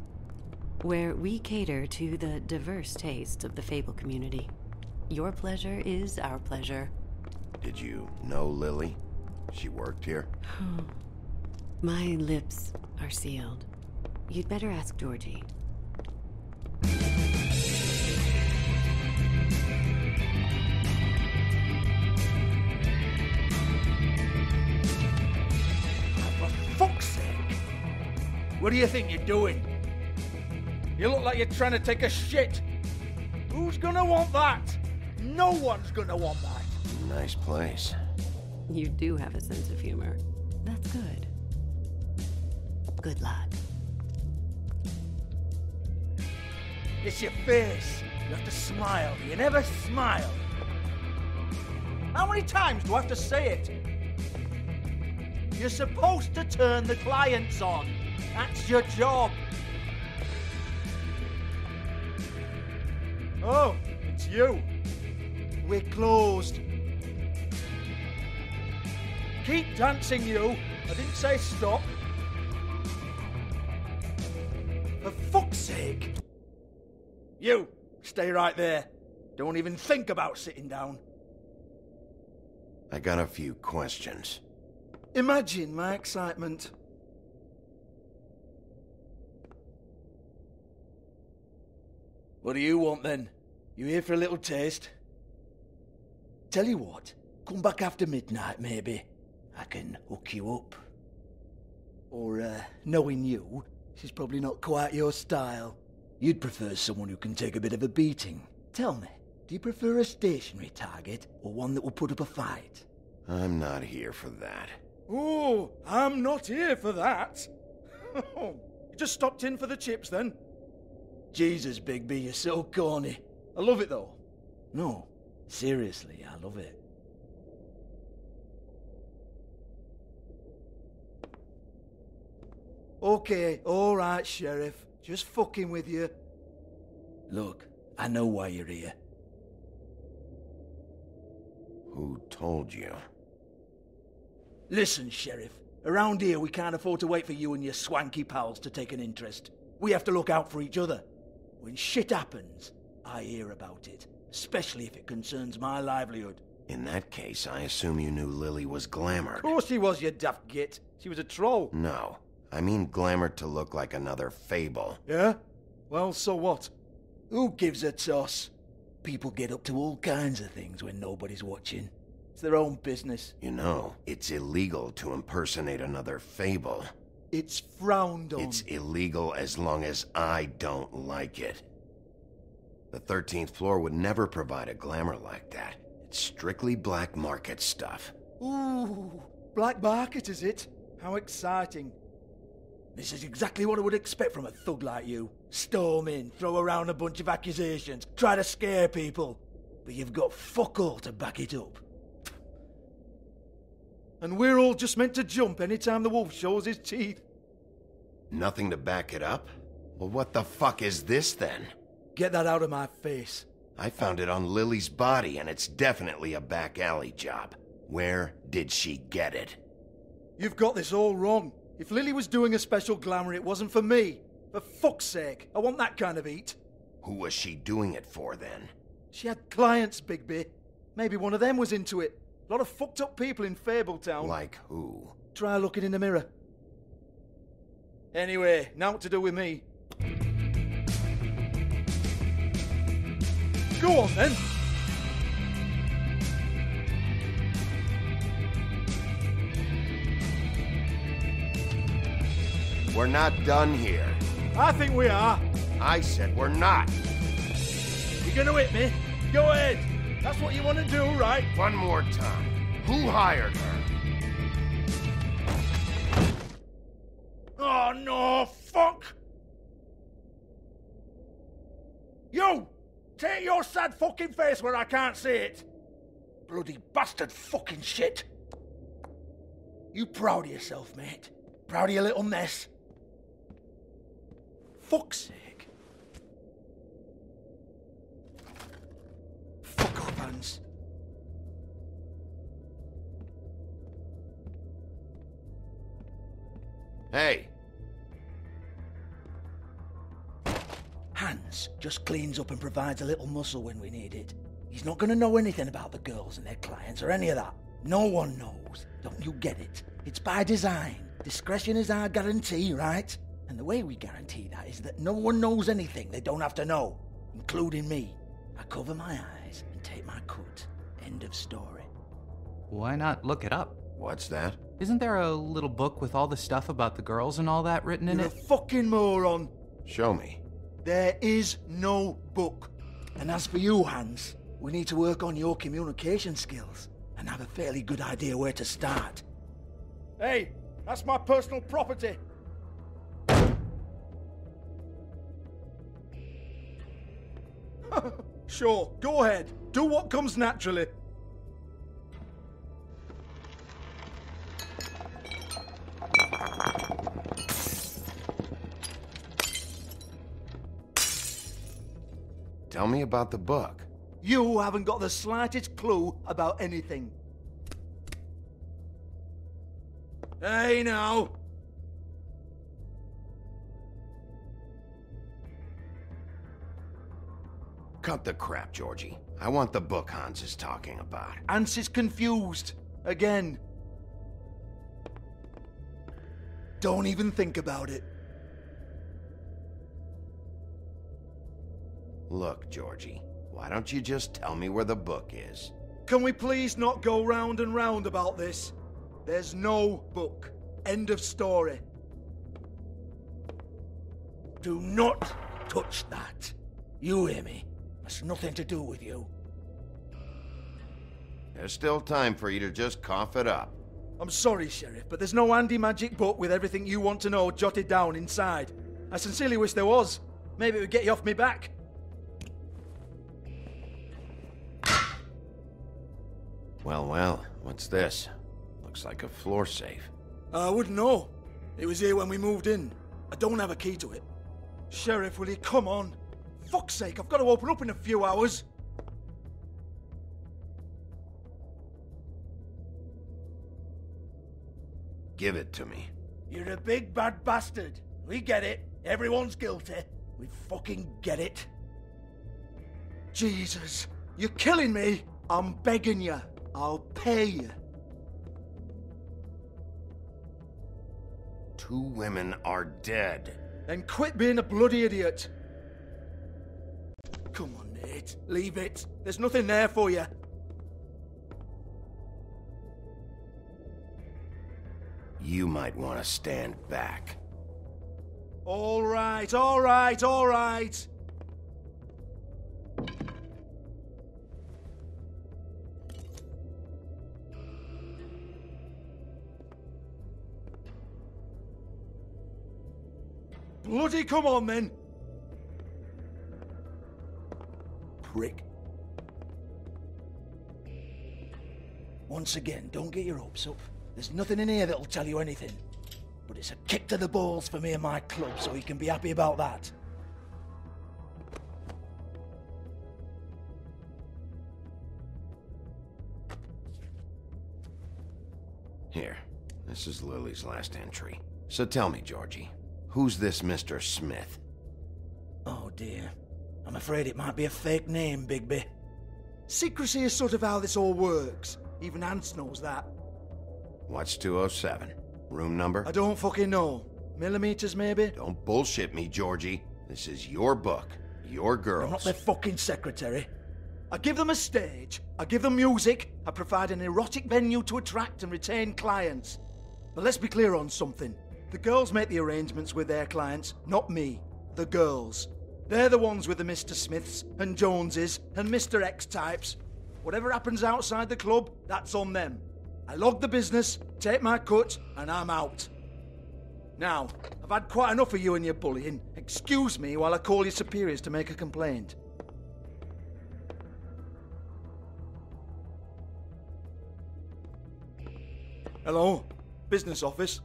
where we cater to the diverse tastes of the Fable community. Your pleasure is our pleasure. Did you know Lily? She worked here? My lips are sealed. You'd better ask Georgie. For fuck's sake! What do you think you're doing? You look like you're trying to take a shit. Who's gonna want that? No one's gonna want that. Nice place. You do have a sense of humor. That's good. Good luck. It's your face. You have to smile. You never smile. How many times do I have to say it? You're supposed to turn the clients on. That's your job. Oh, it's you. We're closed. Keep dancing, you. I didn't say stop. For fuck's sake. You, stay right there. Don't even think about sitting down. I got a few questions. Imagine my excitement. What do you want then? You here for a little taste? Tell you what, come back after midnight maybe. I can hook you up. Or, knowing you, she's probably not quite your style. You'd prefer someone who can take a bit of a beating. Tell me, do you prefer a stationary target or one that will put up a fight? I'm not here for that. Oh, I'm not here for that. You just stopped in for the chips then? Jesus, Bigby, you're so corny. I love it though. No, seriously, I love it. Okay, alright, Sheriff. Just fucking with you. Look, I know why you're here. Who told you? Listen, Sheriff. Around here, we can't afford to wait for you and your swanky pals to take an interest. We have to look out for each other. When shit happens, I hear about it. Especially if it concerns my livelihood. In that case, I assume you knew Lily was glamored. Of course she was, you daft git. She was a troll. No. I mean glamored to look like another Fable. Yeah? Well, so what? Who gives a toss? People get up to all kinds of things when nobody's watching. It's their own business. You know, it's illegal to impersonate another Fable. It's frowned on. It's illegal as long as I don't like it. The 13th floor would never provide a glamour like that. It's strictly black market stuff. Ooh, black market is it? How exciting. This is exactly what I would expect from a thug like you. Storm in, throw around a bunch of accusations, try to scare people. But you've got fuck all to back it up. And we're all just meant to jump anytime the wolf shows his teeth. Nothing to back it up? Well, what the fuck is this then? Get that out of my face. I found it on Lily's body, and it's definitely a back alley job. Where did she get it? You've got this all wrong. If Lily was doing a special glamour, it wasn't for me. For fuck's sake, I want that kind of eat. Who was she doing it for, then? She had clients, Bigby. Maybe one of them was into it. A lot of fucked up people in Fabletown. Like who? Try looking in the mirror. Anyway, now what to do with me? Go on, then. We're not done here. I think we are. I said we're not. You're gonna hit me? Go ahead. That's what you want to do, right? One more time. Who hired her? Oh, no, fuck! You! Take your sad fucking face where I can't see it! Bloody bastard fucking shit! You proud of yourself, mate? Proud of your little mess? Fuck's sake. Fuck off, Hans. Hey! Hans just cleans up and provides a little muscle when we need it. He's not gonna know anything about the girls and their clients or any of that. No one knows. Don't you get it? It's by design. Discretion is our guarantee, right? And the way we guarantee that is that no one knows anything they don't have to know, including me. I cover my eyes and take my cut. End of story. Why not look it up? What's that? Isn't there a little book with all the stuff about the girls and all that written in You're it? a fucking moron. Show me. There is no book. And as for you, Hans, we need to work on your communication skills and have a fairly good idea where to start. Hey, that's my personal property. Sure, go ahead. Do what comes naturally. Tell me about the book. You haven't got the slightest clue about anything. Hey, now. Cut the crap, Georgie. I want the book Hans is talking about. Hans is confused. Again. Don't even think about it. Look, Georgie, why don't you just tell me where the book is? Can we please not go round and round about this? There's no book. End of story. Do not touch that. You hear me? That's nothing to do with you. There's still time for you to just cough it up. I'm sorry, Sheriff, but there's no handy magic book with everything you want to know jotted down inside. I sincerely wish there was. Maybe it would get you off me back. Well, well, what's this? Looks like a floor safe. I wouldn't know. It was here when we moved in. I don't have a key to it. Sheriff, will you come on? Fuck's sake, I've got to open up in a few hours. Give it to me. You're a big bad bastard. We get it. Everyone's guilty. We fucking get it. Jesus, you're killing me. I'm begging you. I'll pay you. 2 women are dead. Then quit being a bloody idiot. Come on, Nate. Leave it. There's nothing there for you. You might want to stand back. All right, all right, all right. Bloody come on, then. Prick. Once again, don't get your hopes up. There's nothing in here that'll tell you anything. But it's a kick to the balls for me and my club, so you can be happy about that. Here, this is Lily's last entry. So tell me, Georgie, who's this Mr. Smith? Oh dear. I'm afraid it might be a fake name, Bigby. Secrecy is sort of how this all works. Even Hans knows that. What's 207? Room number? I don't fucking know. Millimeters, maybe? Don't bullshit me, Georgie. This is your book. Your girls. I'm not their fucking secretary. I give them a stage. I give them music. I provide an erotic venue to attract and retain clients. But let's be clear on something. The girls make the arrangements with their clients, not me. The girls. They're the ones with the Mr. Smiths and Joneses and Mr. X types. Whatever happens outside the club, that's on them. I log the business, take my cut, and I'm out. Now, I've had quite enough of you and your bullying. Excuse me while I call your superiors to make a complaint. Hello? Business office?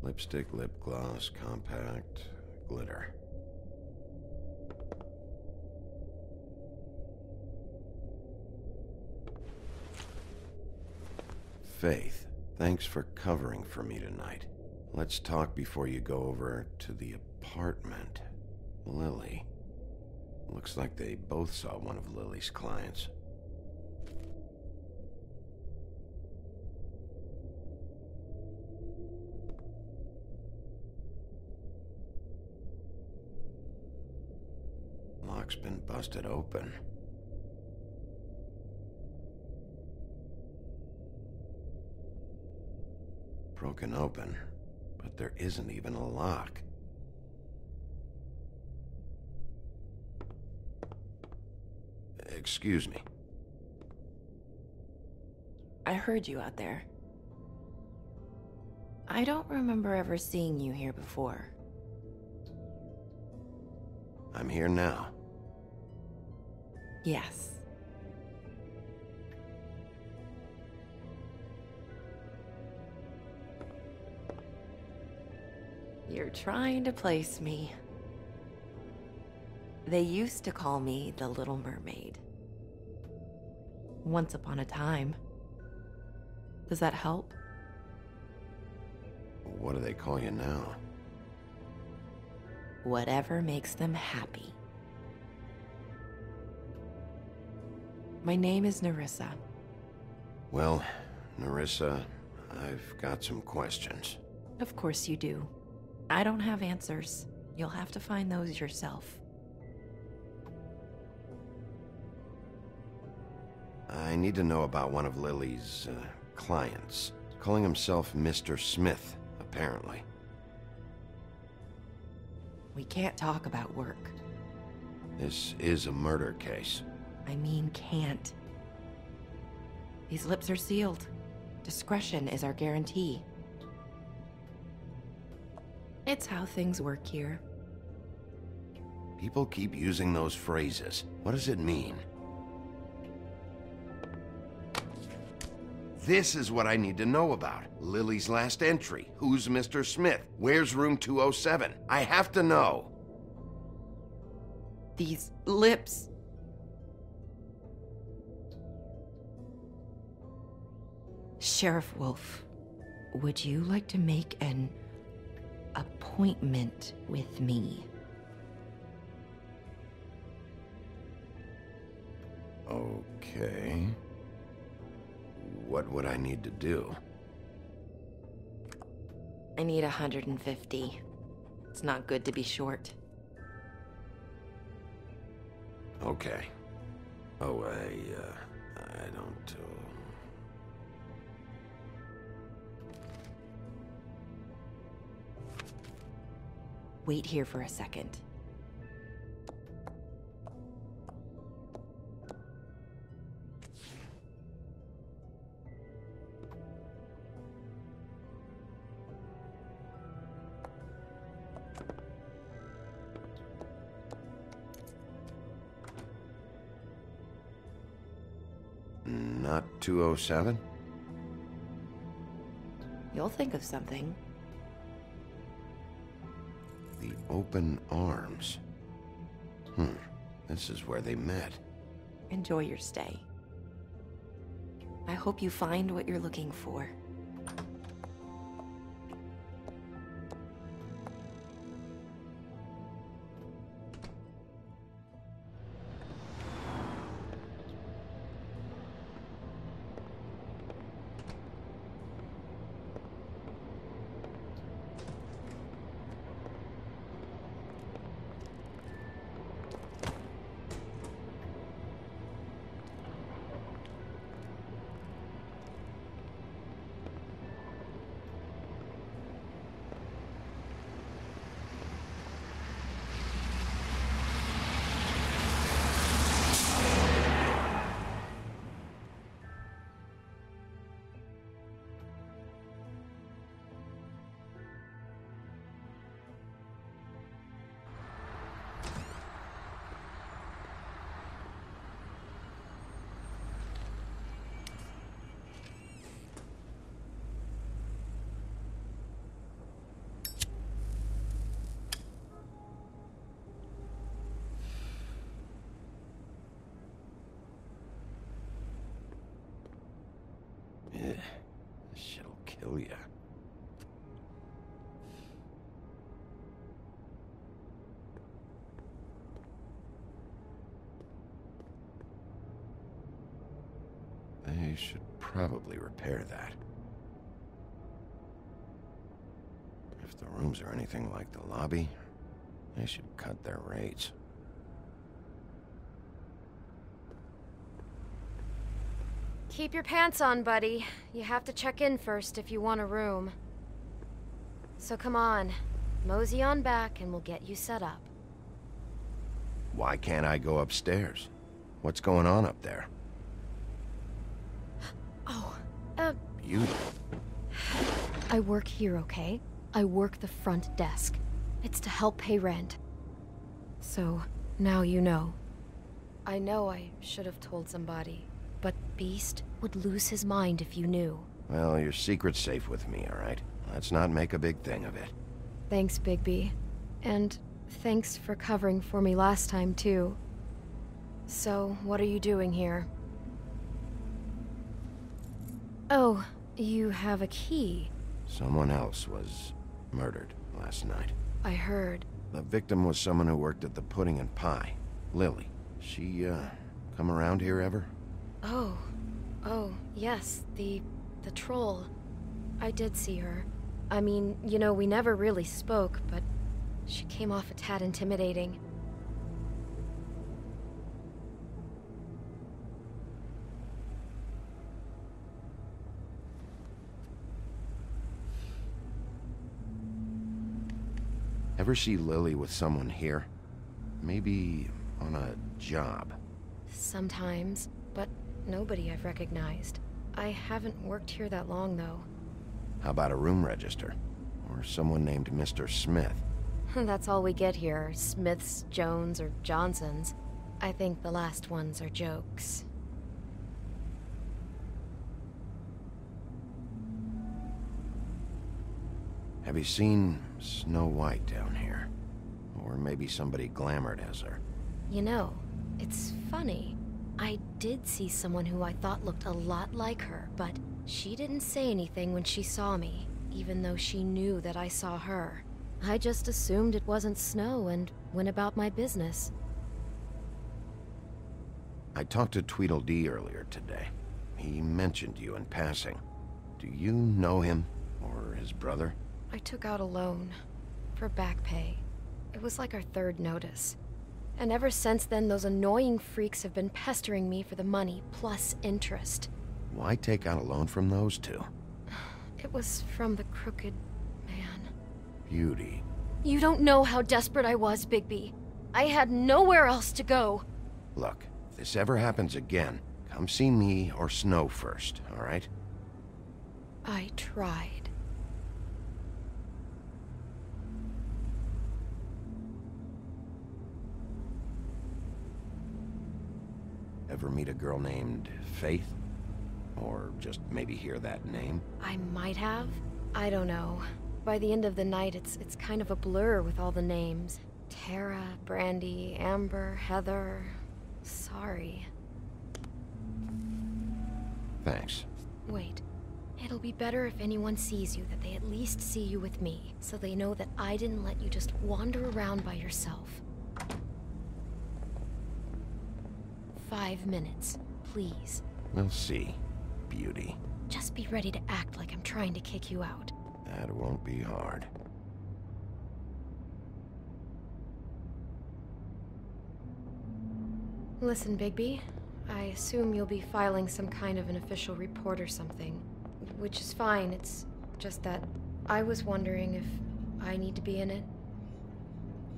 Lipstick, lip gloss, compact, glitter. Faith, thanks for covering for me tonight. Let's talk before you go over to the apartment. Lily. Looks like they both saw one of Lily's clients. Lock's been busted open. Broken open, but there isn't even a lock. Excuse me. I heard you out there. I don't remember ever seeing you here before. I'm here now. Yes. You're trying to place me. They used to call me the Little Mermaid. Once upon a time. Does that help? What do they call you now? Whatever makes them happy. My name is Nerissa. Well, Nerissa, I've got some questions. Of course you do. I don't have answers. You'll have to find those yourself. I need to know about one of Lily's clients. Calling himself Mr. Smith, apparently. We can't talk about work. This is a murder case. I mean, can't. These lips are sealed. Discretion is our guarantee. It's how things work here. People keep using those phrases. What does it mean? This is what I need to know about. Lily's last entry. Who's Mr. Smith? Where's room 207? I have to know. These lips. Sheriff Wolf, would you like to make an appointment with me? Okay. What would I need to do? I need 150. It's not good to be short. Okay. Oh, I don't, Wait here for a second. Not 207? You'll think of something. The open arms. This is where they met. Enjoy your stay. I hope you find what you're looking for. This shit'll kill ya. They should probably repair that. If the rooms are anything like the lobby, they should cut their rates. Keep your pants on, buddy. You have to check in first if you want a room. So come on, mosey on back and we'll get you set up. Why can't I go upstairs? What's going on up there? Oh, Beauty. I work here, okay? I work the front desk. It's to help pay rent. So, now you know. I know I should have told somebody, but Beast would lose his mind if you knew. Well, your secret's safe with me, all right? Let's not make a big thing of it. Thanks, Bigby. And thanks for covering for me last time, too. So, what are you doing here? Oh, you have a key. Someone else was murdered last night. I heard. The victim was someone who worked at the Pudding and Pie. Lily. She, come around here ever? Oh, yes, the troll. I did see her. I mean, you know, we never really spoke, but she came off a tad intimidating. ever see Lily with someone here? Maybe on a job? Sometimes, but nobody I've recognized. I haven't worked here that long, though. How about a room register? Or someone named Mr. Smith? That's all we get here, Smiths, Jones, or Johnsons. I think the last ones are jokes. Have you seen Snow White down here? Or maybe somebody glamored as her? You know, it's funny. I did see someone who I thought looked a lot like her, but she didn't say anything when she saw me, even though she knew that I saw her. I just assumed it wasn't Snow and went about my business. I talked to Tweedledee earlier today. He mentioned you in passing. Do you know him? Or his brother? I took out a loan. For back pay. It was like our third notice. And ever since then, those annoying freaks have been pestering me for the money, plus interest. Why take out a loan from those two? It was from the crooked man. Beauty. You don't know how desperate I was, Bigby. I had nowhere else to go. Look, if this ever happens again, come see me or Snow first, all right? I tried. Ever meet a girl named Faith? Or just maybe hear that name? I might have. I don't know. By the end of the night, it's kind of a blur with all the names. Tara, Brandy, Amber, Heather... Sorry. Thanks. Wait. It'll be better if anyone sees you that they at least see you with me, so they know that I didn't let you just wander around by yourself. 5 minutes, please. We'll see, Beauty. Just be ready to act like I'm trying to kick you out. That won't be hard. Listen, Bigby. I assume you'll be filing some kind of an official report or something. Which is fine, it's just that I was wondering if I need to be in it.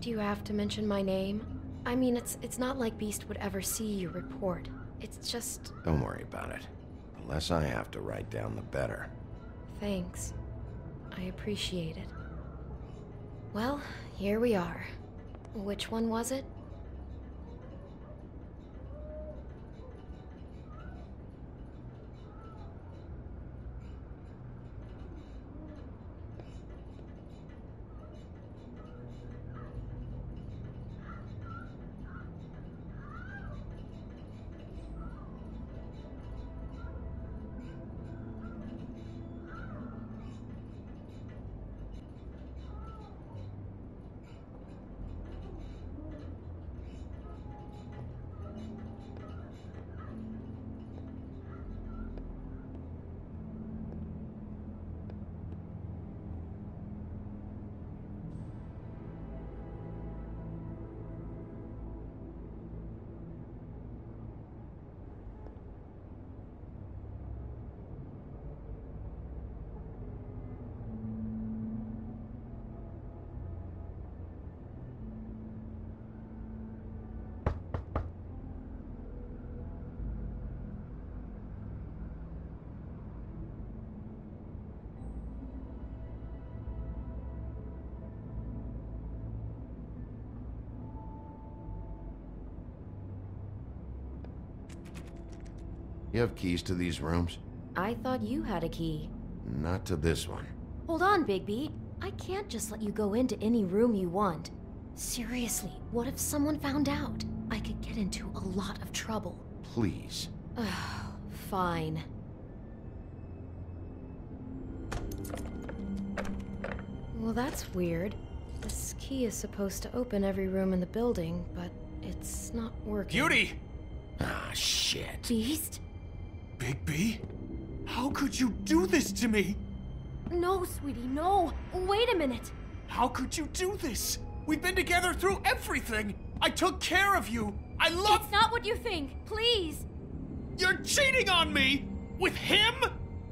Do you have to mention my name? I mean, it's not like Beast would ever see your report. It's just... Don't worry about it. The less I have to write down, the better. Thanks. I appreciate it. Well, here we are. Which one was it? You have keys to these rooms? I thought you had a key. Not to this one. Hold on, Bigby. I can't just let you go into any room you want. Seriously, what if someone found out? I could get into a lot of trouble. Please. Fine. Well, that's weird. This key is supposed to open every room in the building, but it's not working. Beauty! Ah, shit. Beast? Bigby? How could you do this to me? No, sweetie, no. Wait a minute. How could you do this? We've been together through everything. I took care of you. I love... It's not what you think. Please. You're cheating on me! With him?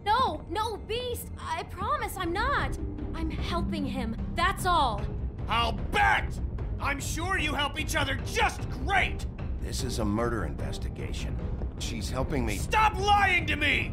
No, Beast. I promise I'm not. I'm helping him. That's all. I'll bet! I'm sure you help each other just great! This is a murder investigation. She's helping me. Stop lying to me!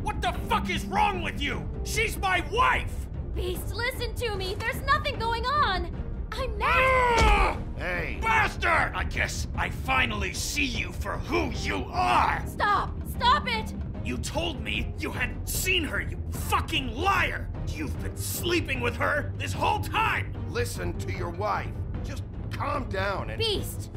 What the fuck is wrong with you? She's my wife! Beast, listen to me. There's nothing going on. I'm not. Hey! Bastard! I guess I finally see you for who you are! Stop! Stop it! You told me you had seen her, you fucking liar! You've been sleeping with her this whole time! Listen to your wife. Just calm down and... Beast!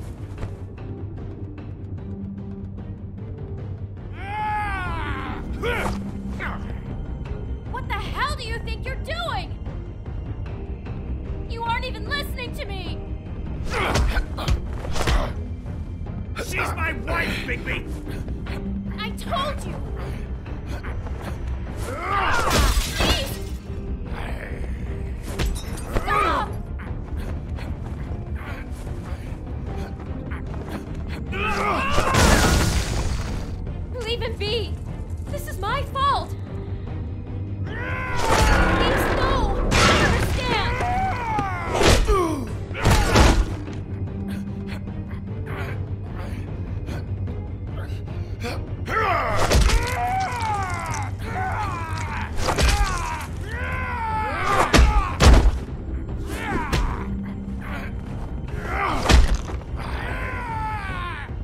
What the hell do you think you're doing? You aren't even listening to me! She's my wife, Bigby! I told you! Beast! Stop! Leave him be! This is my fault! Beast, no! I understand!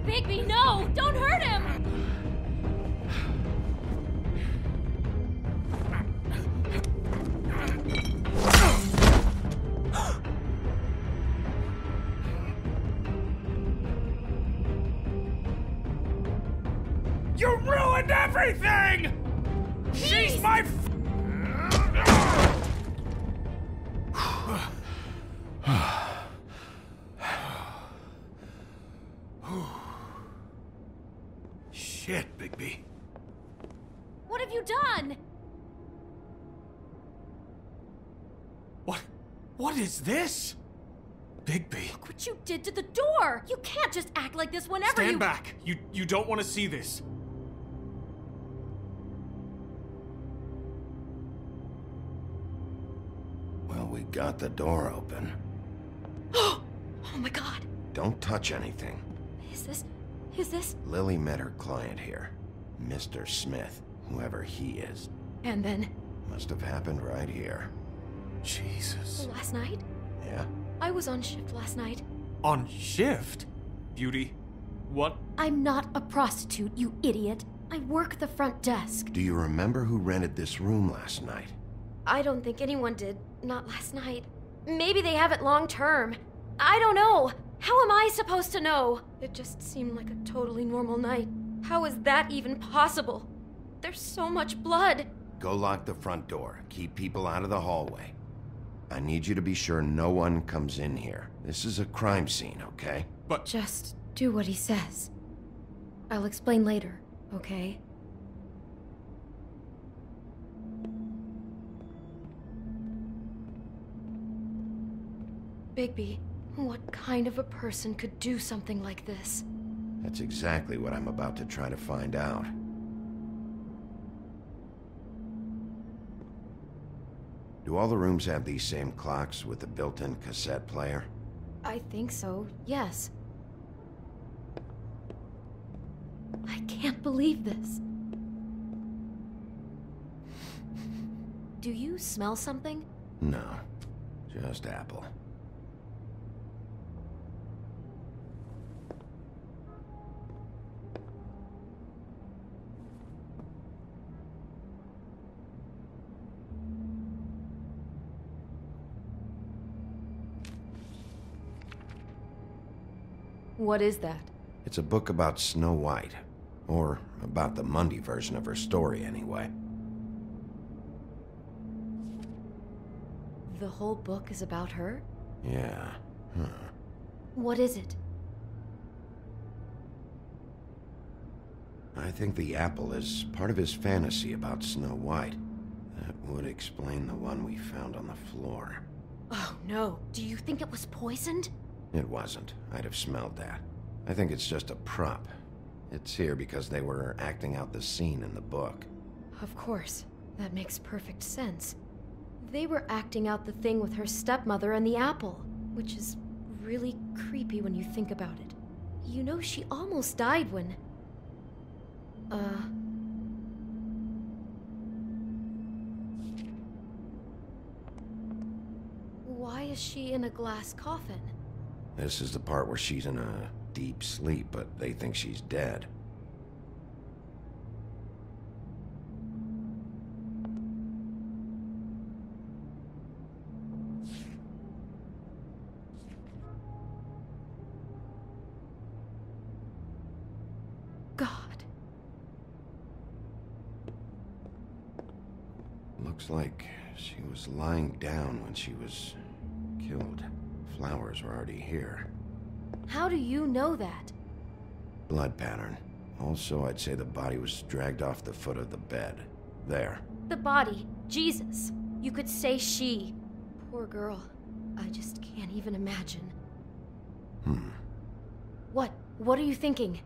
Bigby, no! Don't hurt him! You ruined everything! She's my Shit, Bigby. What have you done? What is this? Bigby. Look what you did to the door! You can't just act like this whenever Stand back. You don't want to see this. Well, we got the door open. Oh my god! Don't touch anything. Is this? Lily met her client here. Mr. Smith, whoever he is. And then? Must have happened right here. Jesus. Last night? Yeah? I was on shift last night. On shift? Beauty, what? I'm not a prostitute, you idiot. I work the front desk. Do you remember who rented this room last night? I don't think anyone did. Not last night. Maybe they have it long term. I don't know. How am I supposed to know? It just seemed like a totally normal night. How is that even possible? There's so much blood. Go lock the front door. Keep people out of the hallway. I need you to be sure no one comes in here. This is a crime scene, okay? But just do what he says. I'll explain later, okay? Bigby, what kind of a person could do something like this? That's exactly what I'm about to try to find out. Do all the rooms have these same clocks with the built-in cassette player? I think so, yes. I can't believe this. Do you smell something? No, just apple. What is that? It's a book about Snow White. Or about the Mundy version of her story, anyway. The whole book is about her? Yeah. Huh. What is it? I think the apple is part of his fantasy about Snow White. That would explain the one we found on the floor. Oh no, do you think it was poisoned? It wasn't. I'd have smelled that. I think it's just a prop. It's here because they were acting out the scene in the book. Of course. That makes perfect sense. They were acting out the thing with her stepmother and the apple, which is really creepy when you think about it. You know, she almost died when... Why is she in a glass coffin? This is the part where she's in a deep sleep, but they think she's dead. God. Looks like she was lying down when she was killed. Flowers were already here. How do you know that? Blood pattern. Also, I'd say the body was dragged off the foot of the bed. There. The body. Jesus. You could say she. Poor girl. I just can't even imagine. What? What are you thinking?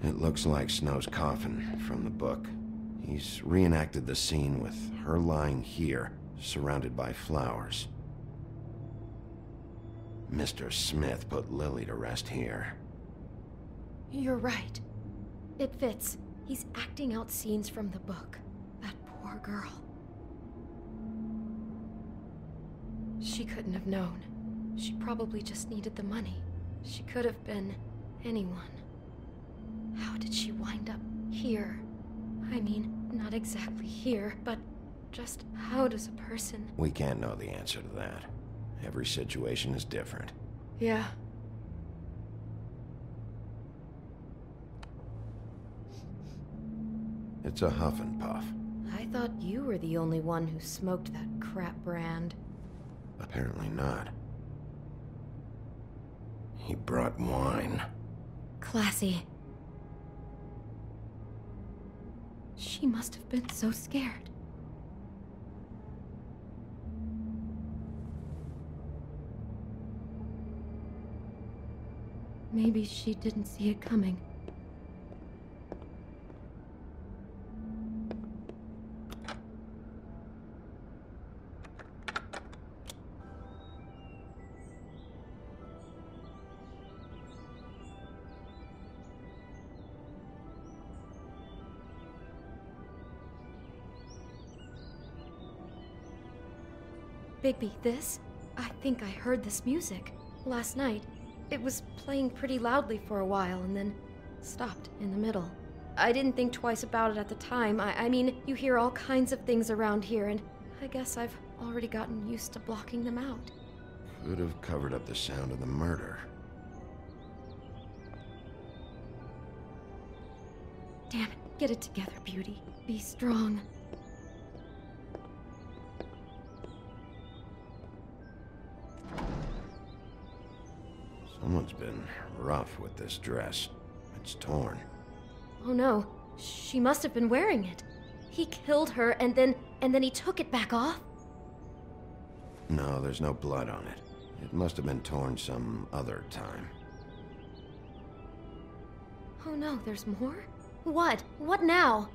It looks like Snow's coffin from the book. He's reenacted the scene with her lying here, surrounded by flowers. Mr. Smith put Lily to rest here. You're right. It fits. He's acting out scenes from the book. That poor girl. She couldn't have known. She probably just needed the money. She could have been anyone. How did she wind up here? I mean, not exactly here, but just how does a person... We can't know the answer to that. Every situation is different. Yeah. It's a huff and puff. I thought you were the only one who smoked that crap brand. Apparently not. He brought wine. Classy. She must have been so scared. Maybe she didn't see it coming. Bigby, this? I think I heard this music last night. It was playing pretty loudly for a while and then stopped in the middle. I didn't think twice about it at the time. I mean, you hear all kinds of things around here, and I guess I've already gotten used to blocking them out. Could have covered up the sound of the murder. Damn it, get it together, Beauty. Be strong. Someone's been rough with this dress. It's torn. Oh no, she must have been wearing it. He killed her and then he took it back off? No, there's no blood on it. It must have been torn some other time. Oh no, there's more? What? What now?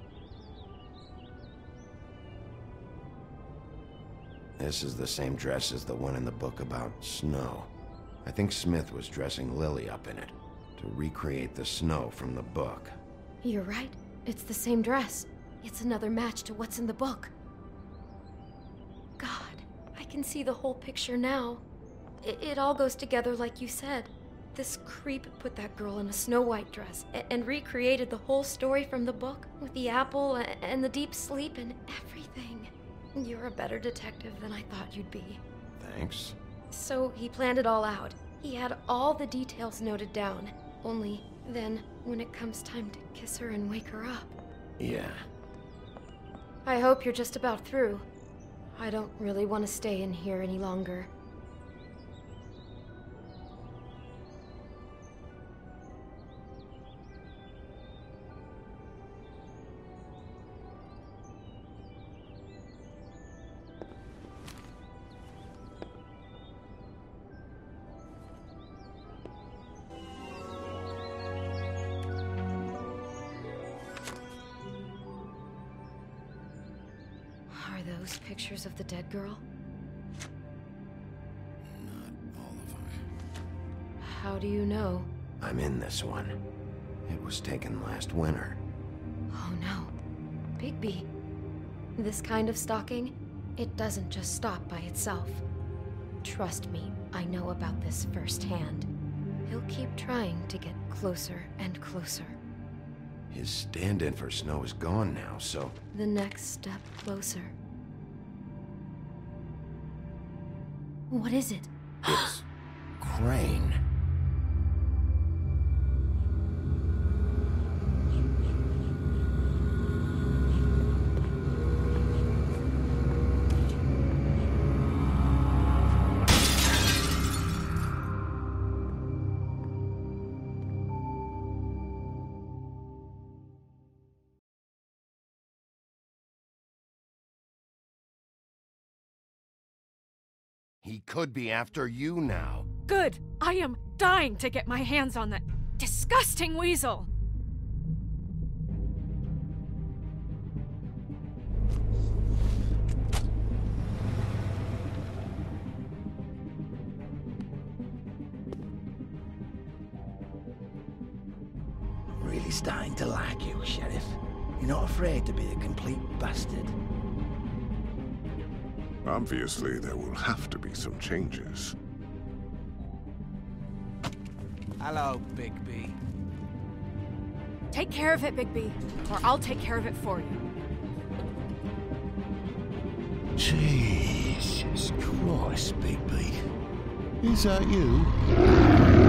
This is the same dress as the one in the book about Snow. I think Smith was dressing Lily up in it, to recreate the Snow from the book. You're right. It's the same dress. It's another match to what's in the book. God, I can see the whole picture now. It all goes together like you said. This creep put that girl in a Snow White dress and recreated the whole story from the book with the apple and the deep sleep and everything. You're a better detective than I thought you'd be. Thanks. So he planned it all out. He had all the details noted down. Only then, when it comes time to kiss her and wake her up. Yeah. I hope you're just about through. I don't really want to stay in here any longer. Are those pictures of the dead girl? Not all of them. How do you know? I'm in this one. It was taken last winter. Oh no. Bigby. This kind of stalking, it doesn't just stop by itself. Trust me, I know about this firsthand. He'll keep trying to get closer and closer. His stand-in for Snow is gone now, so... The next step closer. What is it? It's... Crane. He could be after you now. Good! I am dying to get my hands on that disgusting weasel! I'm really starting to like you, Sheriff. You're not afraid to be a complete bastard. Obviously, there will have to be some changes. Hello, Bigby. Take care of it, Bigby, or I'll take care of it for you. Jesus Christ, Bigby. Is that you?